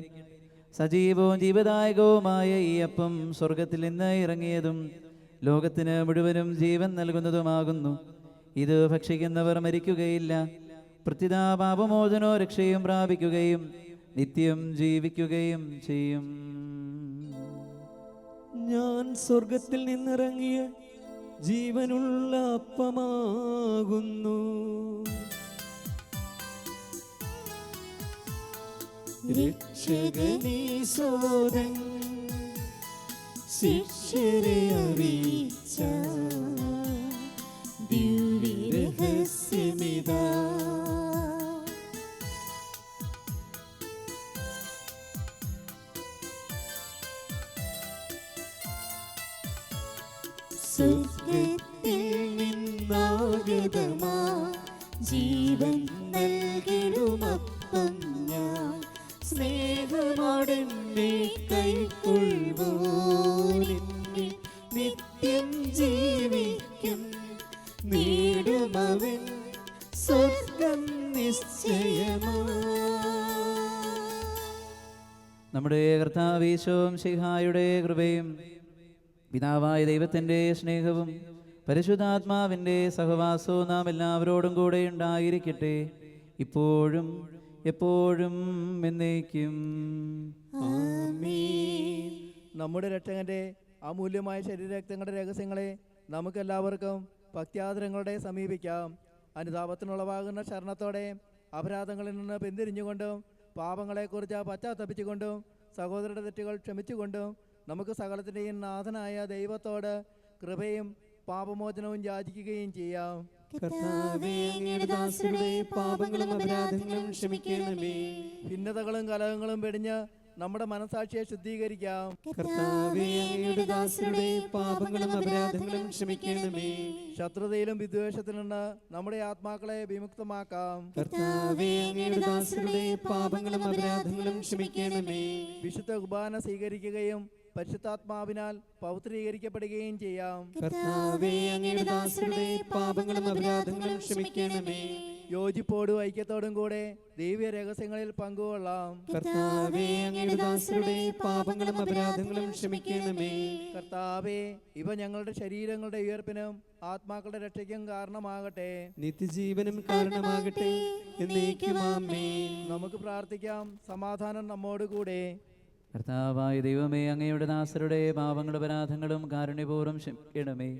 സജീവവും ജീവദായകവുമായ ഈ അപ്പം സ്വർഗത്തിൽ നിന്ന് ഇറങ്ങിയതും ലോകത്തിന് മുഴുവനും ജീവൻ നൽകുന്നതുമാകുന്നു. ഇത് ഭക്ഷിക്കുന്നവർ മരിക്കുകയില്ല, പ്രത്യുത പാപമോചനോ രക്ഷയും പ്രാപിക്കുകയും നിത്യം ജീവിക്കുകയും ചെയ്യും. ഞാൻ സ്വർഗത്തിൽ നിന്നിറങ്ങിയ ജീവനുള്ള അപ്പമാകുന്നു. രക്ഷകനീശോദൻ ശിഷ്യരെ അറിയിച്ച ദിവ്യരഹസ്യമിതാ. സ്വർഗത്തിൽ നിന്നാഗതമാ ജീവൻ നൽകിടുമപ്പം ഞാൻ സ്നേഹമോടെന്നെ കൈക്കൊള്ളുവോനിന്നിൽ നിത്യം ജീവിക്കും. നേടുമവൻ സ്വർഗം നിശ്ചയമാ. നമ്മുടെ കർത്താവീശോ മിശിഹായുടെ കൃപയും പിതാവായ ദൈവത്തിൻ്റെ സ്നേഹവും പരിശുദ്ധാത്മാവിൻ്റെ സഹവാസവും നാം എല്ലാവരോടും കൂടെ ഉണ്ടായിരിക്കട്ടെ, ഇപ്പോഴും എപ്പോഴും എന്നേക്കും. ആമേൻ. നമ്മുടെ രക്ഷകന്റെ അമൂല്യമായ ശരീരരക്തങ്ങളുടെ രഹസ്യങ്ങളെ നമുക്കെല്ലാവർക്കും ഭക്ത്യാദരങ്ങളോടെ സമീപിക്കാം. അനുതാപത്തിനുളവാകുന്ന ശരണത്തോടെ അപരാധങ്ങളിൽ നിന്ന് പിന്തിരിഞ്ഞുകൊണ്ടും പാപങ്ങളെക്കുറിച്ച് പശ്ചാത്തപിച്ചുകൊണ്ടും സഹോദരരുടെ തെറ്റുകൾ ക്ഷമിച്ചുകൊണ്ടും നമുക്ക് സകലത്തിൻ്റെയും നാഥനായ ദൈവത്തോട് കൃപയും പാപമോചനവും യാചിക്കുകയും ചെയ്യാം. കർത്താവേ, അങ്ങയുടെ ദാസരുടെ പാപങ്ങളും അപരാധങ്ങളും ക്ഷമിക്കണമേ. ഭിന്നതകളും കലഹങ്ങളും വെടിഞ്ഞ് നമ്മുടെ മനസാക്ഷിയെ ശുദ്ധീകരിക്കാം. കർത്താവേ, അങ്ങയുടെ ദാസരുടെ പാപങ്ങളും അപരാധങ്ങളും ക്ഷമിക്കണമേ. ശത്രുതയിലും വിദ്വേഷത്തിൽ നിന്ന് നമ്മുടെ ആത്മാക്കളെ വിമുക്തമാക്കാം. കർത്താവേ, അങ്ങയുടെ ദാസരുടെ പാപങ്ങളും അപരാധങ്ങളും ക്ഷമിക്കണമേ. വിശുദ്ധ കുർബാന സ്വീകരിക്കുകയും പരിശുദ്ധാത്മാവിനാൽ പൗത്രീകരിക്കപ്പെടുകയും ചെയ്യാം. കർത്താവേ, അങ്ങയുടെ ദാസരുടെ പാപങ്ങളും അപരാധങ്ങളും ക്ഷമിക്കണമേ. യോജിപ്പോടും ഐക്യത്തോടും കൂടെ ദൈവ്യ രഹസ്യങ്ങളിൽ പങ്കുകൊള്ളാം. കർത്താവേ, അങ്ങയുടെ ദാസരുടെ പാപങ്ങളും അപരാധങ്ങളും ക്ഷമിക്കണമേ. കർത്താവേ, ഇവ ഞങ്ങളുടെ ശരീരങ്ങളുടെ ഉയർപ്പിനും ആത്മാക്കളുടെ രക്ഷയ്ക്കും കാരണമാകട്ടെ. നിത്യജീവനും കാരണമാകട്ടെ. എന്നേക്കും ആമേൻ. നമുക്ക് പ്രാർത്ഥിക്കാം. സമാധാനം നമ്മോടുകൂടെ. കർത്താവായ ദൈവമേ, അങ്ങയുടെ ദാസരുടെ പാപങ്ങളും അപരാധങ്ങളും കാരുണ്യപൂർവ്വം ക്ഷമിക്കണമേ.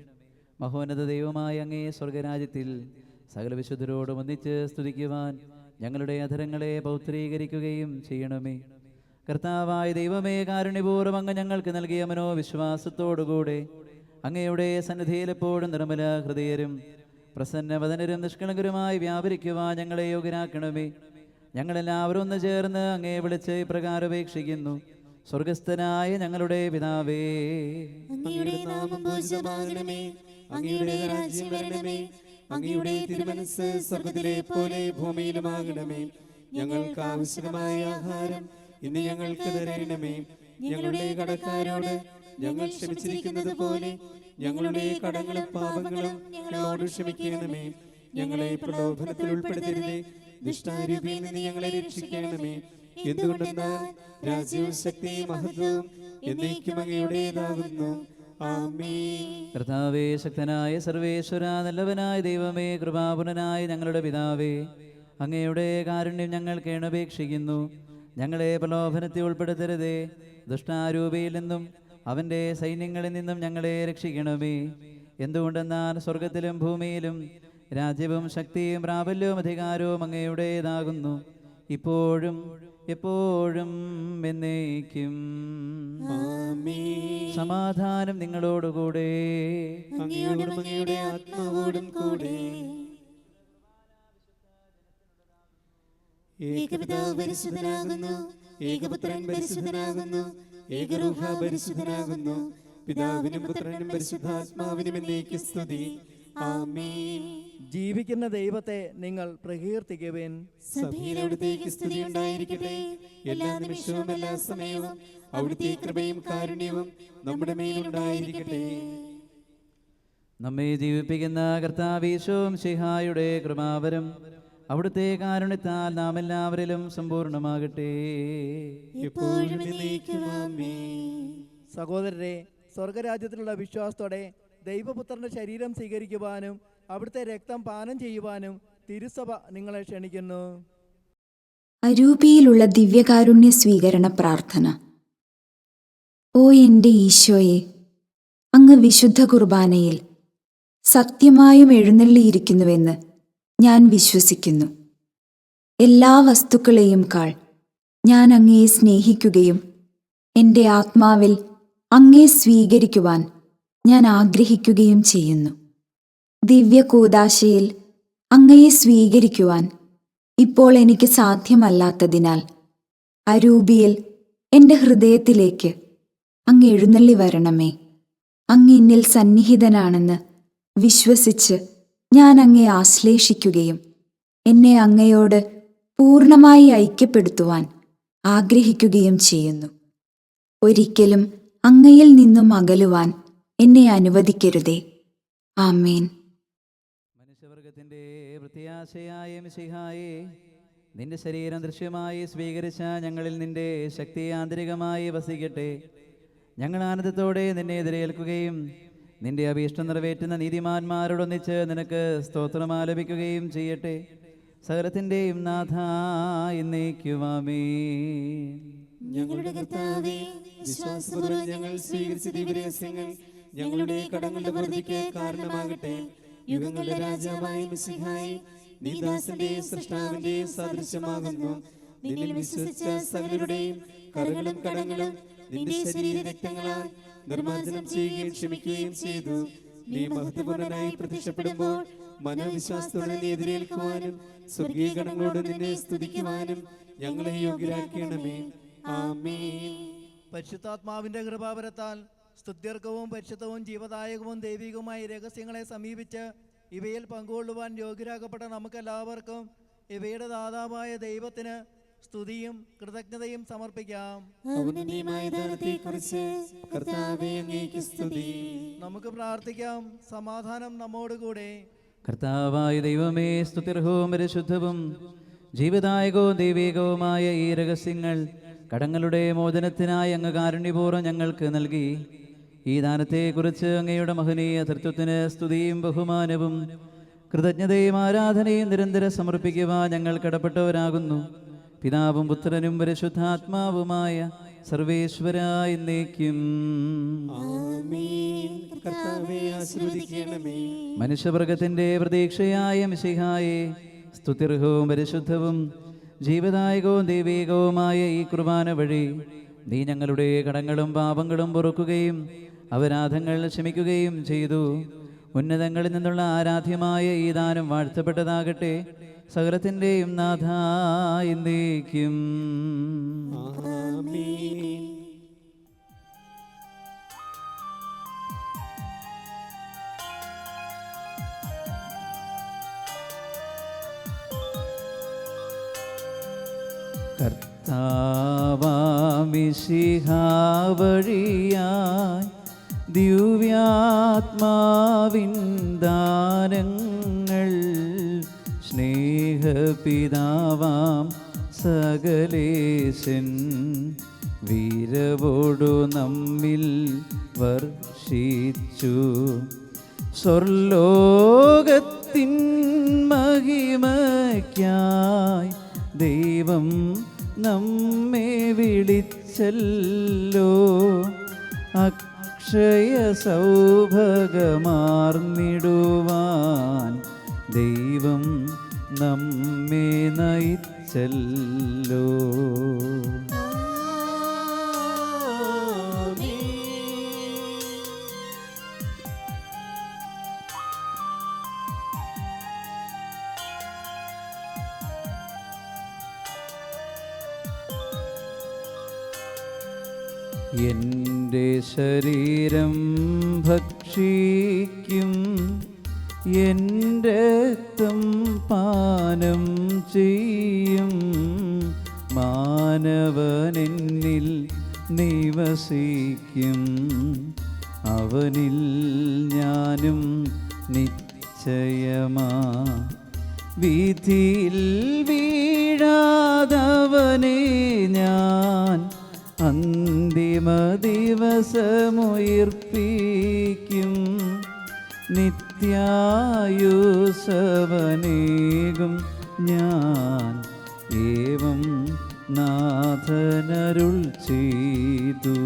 മഹോന്നത ദൈവമായ അങ്ങേ സ്വർഗരാജ്യത്തിൽ സകല വിശുദ്ധരോടും ഒന്നിച്ച് സ്തുതിക്കുവാൻ ഞങ്ങളുടെ അധരങ്ങളെ പൗത്രീകരിക്കുകയും ചെയ്യണമേ. കർത്താവായ ദൈവമേ, കാരുണ്യപൂർവ്വം അങ്ങ് ഞങ്ങൾക്ക് നൽകിയ മനോവിശ്വാസത്തോടുകൂടെ അങ്ങയുടെ സന്നിധിയിൽ എപ്പോഴും നിർമ്മല ഹൃദയരും പ്രസന്നവദനരും നിഷ്കളങ്കരുമായി വ്യാപരിക്കുവാൻ ഞങ്ങളെ യോഗ്യരാക്കണമേ. ഞങ്ങളെല്ലാവരും ഒന്ന് ചേർന്ന് അങ്ങയെ വിളിച്ച് ഇപ്രകാരം അപേക്ഷിക്കുന്നു. സ്വർഗസ്ഥനായ ഞങ്ങളുടെ പിതാവേ, അങ്ങയുടെ നാമം പൂജിതമാകണമേ. അങ്ങയുടെ രാജ്യം വരണമേ. അങ്ങയുടെ തിരുമനസ്സ് സ്വർഗ്ഗത്തിലെ പോലെ ഭൂമിയിലുമാകണമേ. ഞങ്ങൾക്ക് ആവശ്യമായ ആഹാരം ഇന്ന് ഞങ്ങൾക്ക് തരണമേ. ഞങ്ങളുടെ കടക്കാരോട് ഞങ്ങൾ ക്ഷമിച്ചിരിക്കുന്നത് പോലെ ഞങ്ങളുടെ കടങ്ങളും പാപങ്ങളും ഞങ്ങളോട് ക്ഷമിക്കണമേ. ഞങ്ങളെ പ്രലോഭനത്തിൽ ഉൾപ്പെടുത്തരുതേ. ദുഷ്ടാരൂപിയിൽ നിന്ന് ഞങ്ങളെ രക്ഷിക്കണമേ. എന്തുകൊണ്ടെന്നാൽ രാജ്യവും ശക്തിയും മഹത്വവും എന്നേക്കും അങ്ങയുടേതാകുന്നു. ആമേൻ. കർത്താവേ, ശക്തനായ സർവേശ്വര, നല്ലവനായ ദൈവമേ, കൃപാപൂർണനായ ഞങ്ങളുടെ പിതാവേ, അങ്ങയുടെ കാരുണ്യം ഞങ്ങൾ കേണപേക്ഷിക്കുന്നു. ഞങ്ങളെ പ്രലോഭനത്തിൽ ഉൾപ്പെടുത്തരുതേ. ദുഷ്ടാരൂപിയിൽ നിന്നും അവൻ്റെ സൈന്യങ്ങളിൽ നിന്നും ഞങ്ങളെ രക്ഷിക്കണമേ. എന്തുകൊണ്ടെന്നാൽ സ്വർഗത്തിലും ഭൂമിയിലും രാജ്യവും ശക്തിയും പ്രാബല്യവും അധികാരവും അങ്ങയുടേതാകുന്നു, ഇപ്പോഴും എപ്പോഴും എന്നേക്കും. ആമേൻ. സമാധാനം നിങ്ങളോടുകൂടെ. അങ്ങയോടും അങ്ങയുടെ ആത്മാവോടും കൂടെ. ഏകപിതാവ് പരിശുദ്ധനാകുന്നു. ഏകപുത്രൻ പരിശുദ്ധനാകുന്നു. ഏകരൂഹ പരിശുദ്ധനാകുന്നു. പിതാവിനും പുത്രനും പരിശുദ്ധാത്മാവിനും എന്നേക്കും സ്തുതി. ആമേൻ. ജീവിക്കുന്ന ദൈവത്തെ നിങ്ങൾ പ്രകീർത്തിക്കുവിൻ. സഭയിൽ അവിടുത്തേക്ക് സ്തുതി ഉണ്ടായിരിക്കട്ടെ. എല്ലാ നിമിഷവും എല്ലാ സമയവും അവിടുത്തെ കൃപയും കാരുണ്യവും നമ്മുടെ മേലുണ്ടായിരിക്കട്ടെ. നമ്മെ ജീവിപ്പിക്കുന്ന കർത്താവീശോം ശിഹായുടെ കൃപാവരം അവിടുത്തെ കാരുണ്യത്താൽ നാം എല്ലാവരിലും സമ്പൂർണ്ണമാകട്ടെ. എപ്പോഴും എന്നേക്കും ആമേൻ. സഹോദരരെ, സ്വർഗരാജ്യത്തിലുള്ള വിശ്വാസത്തോടെ ദൈവപുത്രന്റെ ശരീരം സ്വീകരിക്കുവാനും അവിടുത്തെ രക്തം പാനം ചെയ്യുവാനും തിരുസഭ നിങ്ങളെ ക്ഷണിക്കുന്നു. അരൂപിയിലുള്ള ദിവ്യകാരുണ്യ സ്വീകരണ പ്രാർത്ഥന. ഓ എൻ്റെ ഈശോയെ, അങ്ങ് വിശുദ്ധ കുർബാനയിൽ സത്യമായും എഴുന്നള്ളിയിരിക്കുന്നുവെന്ന് ഞാൻ വിശ്വസിക്കുന്നു. എല്ലാ വസ്തുക്കളെയും കാൾ ഞാൻ അങ്ങയെ സ്നേഹിക്കുകയും എൻ്റെ ആത്മാവിൽ അങ്ങയെ സ്വീകരിക്കുവാൻ ഞാൻ ആഗ്രഹിക്കുകയും ചെയ്യുന്നു. ദിവ്യകൂദാശയിൽ അങ്ങയെ സ്വീകരിക്കുവാൻ ഇപ്പോൾ എനിക്ക് സാധ്യമല്ലാത്തതിനാൽ അരൂപിയിൽ എൻ്റെ ഹൃദയത്തിലേക്ക് അങ്ങ് എഴുന്നള്ളി വരണമേ. അങ്ങ് എന്നിൽ സന്നിഹിതനാണെന്ന് വിശ്വസിച്ച് ഞാൻ അങ്ങയെ ആശ്ലേഷിക്കുകയും എന്നെ അങ്ങയോട് പൂർണ്ണമായി ഐക്യപ്പെടുത്തുവാൻ ആഗ്രഹിക്കുകയും ചെയ്യുന്നു. ഒരിക്കലും അങ്ങയിൽ നിന്നും അകലുവാൻ എന്നെ അനുവദിക്കരുതേ. ആമേൻ. മനുഷ്യവർഗത്തിന്റെ പ്രത്യാശയായ മിശിഹായേ, നിന്റെ ശരീരം ദൃശ്യമായി സ്വീകരിച്ച ഞങ്ങളിൽ നിന്റെ ശക്തി ആന്തരികമായി വസിക്കട്ടെ. ഞങ്ങൾ ആനന്ദത്തോടെ നിന്നെ എതിരേൽക്കുകയും നിന്റെ അഭീഷ്ടം നിറവേറ്റുന്ന നീതിമാന്മാരോടൊന്നിച്ച് നിനക്ക് സ്തോത്രം ആലപിക്കുകയും ചെയ്യട്ടെ. സകലത്തിൻ്റെയും നാഥ എന്നേക്കും ആമേൻ. ഞങ്ങളുടെ കർത്താവേ, വിശ്വാസപൂർവ്വം ഞങ്ങൾ സ്വീകരിച്ച ദിവ്യരഹസ്യങ്ങൾ ഞങ്ങളുടെ കടങ്ങളുടെ പ്രതിക്ക് കാരണമാകട്ടെ. യുഗങ്ങളുടെ രാജാവായ മിശിഹായേ, നീ ദാസന്റെ സൃഷ്ടാവിന്റെ സാദൃശ്യമാകുന്നു. നിന്നിൽ വിശ്വസിച്ച സകലരുടെയും കറുകളും കടങ്ങളും നിന്റെ ശരീര രക്തങ്ങളാൽ നിർമ്മാർജ്ജനം ചെയ്യുകയും ക്ഷമിക്കുകയും ചെയ്തു. നീ മഹത്വപൂർണനായി പ്രത്യക്ഷപ്പെടുമ്പോൾ മനോവിശ്വാസത്തോടെ നീ എതിരേൽക്കുവാനും സ്വർഗീയ ഗണങ്ങളോട് നിന്നെ സ്തുതിക്കുവാനും ഞങ്ങളെ യോഗ്യരാക്കണമേ. ആമേൻ. പരിശുദ്ധാത്മാവിന്റെ കൃപാവരത്താൽ സ്തുത്യർക്കവും പരിശുദ്ധവും ജീവദായകവും ദൈവികവുമായ രഹസ്യങ്ങളെ സമീപിച്ച് ഇവയിൽ പങ്കുകൊള്ളുവാൻ യോഗ്യരാക്കപ്പെട്ട നമുക്കെല്ലാവർക്കും ഇവയുടെ ദാതാവായ ദൈവത്തിന് സ്തുതിയും കൃതജ്ഞതയും സമർപ്പിക്കാം. ഔന്നത്യമായ ദാനത്തെക്കുറിച്ച് കർത്താവേ അങ്ങേക്ക് സ്തുതി. നമുക്ക് പ്രാർത്ഥിക്കാം. സമാധാനം നമ്മോടുകൂടെ. കർത്താവായ ദൈവമേ, സ്തുത്യർഹവും പരിശുദ്ധവും ജീവദായകവും ദൈവികവുമായ ഈ രഹസ്യങ്ങൾ കടങ്ങളുടെ മോചനത്തിനായി അങ്ങ് കാരുണ്യപൂർവ്വം ഞങ്ങൾക്ക് നൽകി. ഈ ദാനത്തെക്കുറിച്ച് അങ്ങയുടെ മഹനീയ തൃത്വത്തിന് സ്തുതിയും ബഹുമാനവും കൃതജ്ഞതയും ആരാധനയും നിരന്തരം സമർപ്പിക്കുവാൻ ഞങ്ങൾ കടപ്പെട്ടവരാകുന്നു. പിതാവും പുത്രനും പരിശുദ്ധാത്മാവുമായ സർവേശ്വരായ എന്നേക്കും. കർത്താവേ, ആശീർവദിക്കണമേ. മനുഷ്യവർഗത്തിന്റെ പ്രതീക്ഷയായ മിശിഹായെ, സ്തുത്യർഹവും പരിശുദ്ധവും ജീവദായകവും ദൈവികവുമായ ഈ കുർബാന വഴി നീ ഞങ്ങളുടെ കടങ്ങളും പാപങ്ങളും പൊറുക്കുകയും അപരാധങ്ങൾ ക്ഷമിക്കുകയും ചെയ്തു. ഉന്നതങ്ങളിൽ നിന്നുള്ള ആരാധ്യമായ ഈ ദാനം വാഴ്ത്തപ്പെട്ടതാകട്ടെ. സകലത്തിൻ്റെയും നാഥ എന്നേക്കും. കർത്താവാമിശിഹാവഴിയായി ദിവ്യാത്മാവിൻ ദാനങ്ങൾ സ്നേഹപിതാവാം സകലേശൻ വീരവോടു നമ്മിൽ വർഷിച്ചു. സ്വർലോകത്തിൻ മഹിമയ്ക്കായി ദൈവം നമ്മെ വിളിച്ചല്ലോ. അക്ഷയ സൗഭഗമാർന്നിടുവാൻ ദൈവം നമ്മെ നയിച്ചല്ലോ. എൻ്റെ ശരീരം ഭക്ഷിക്കും, എൻ്റെ രക്തം പാനം ചെയ്യും. മാനവനെന്നിൽ നിവസിക്കും, അവനിൽ ഞാനും നിശ്ചയമാ. വിധിയിൽ വീഴാതവനെ ഞാൻ അന്തിമ ദിവസമുയിർപ്പിക്കും. നിത്യായുസവനേകും ഞാൻ ഏവം നാഥനരുൾ ചെയ്തു.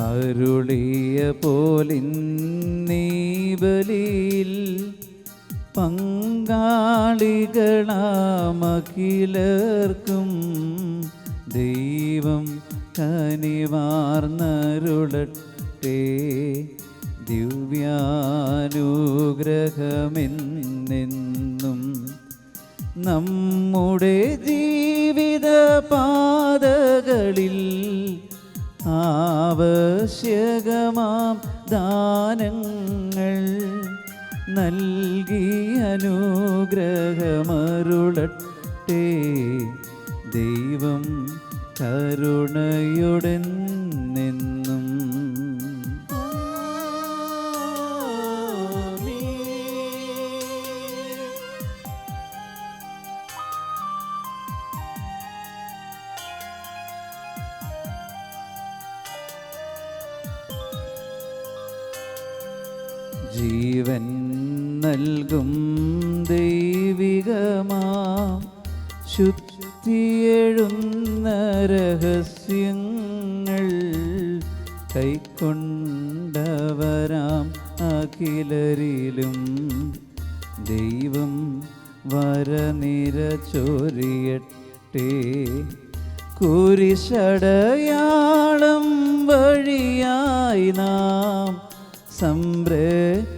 അരുളിയ പോലിന്നീ ബലിയിൽ പങ്കാളികളാമഖിലർക്കും ദൈവം കനിവാർന്നരുളട്ടെ. ദിവ്യാനുഗ്രഹമെന്നെന്നും നമ്മുടെ ജീവിത പാതകളിൽ ആവശ്യകമാം ദാനങ്ങൾ നൽകി അനുഗ്രഹമരുളട്ടെ. ദൈവം കരുണയോടെന്നെന്നും. ജീവൻ നൽകും ദൈവികമാം ശുദ്ധിയെഴുന്ന രഹസ്യങ്ങൾ കൈക്കൊണ്ടവരാം അഖിലരിലും ദൈവം വരനിര ചൊരിയട്ടെ. കുരിശടയാളം വഴിയായി നാം സംരക്ഷിതരായി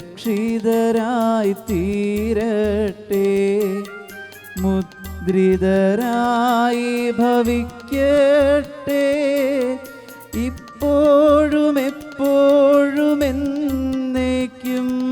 തീരട്ടെ. മുദ്രിതരായി ഭവിക്കട്ടെ. ഇപ്പോഴും എപ്പോഴും എന്നേക്കും എന്നേക്കും.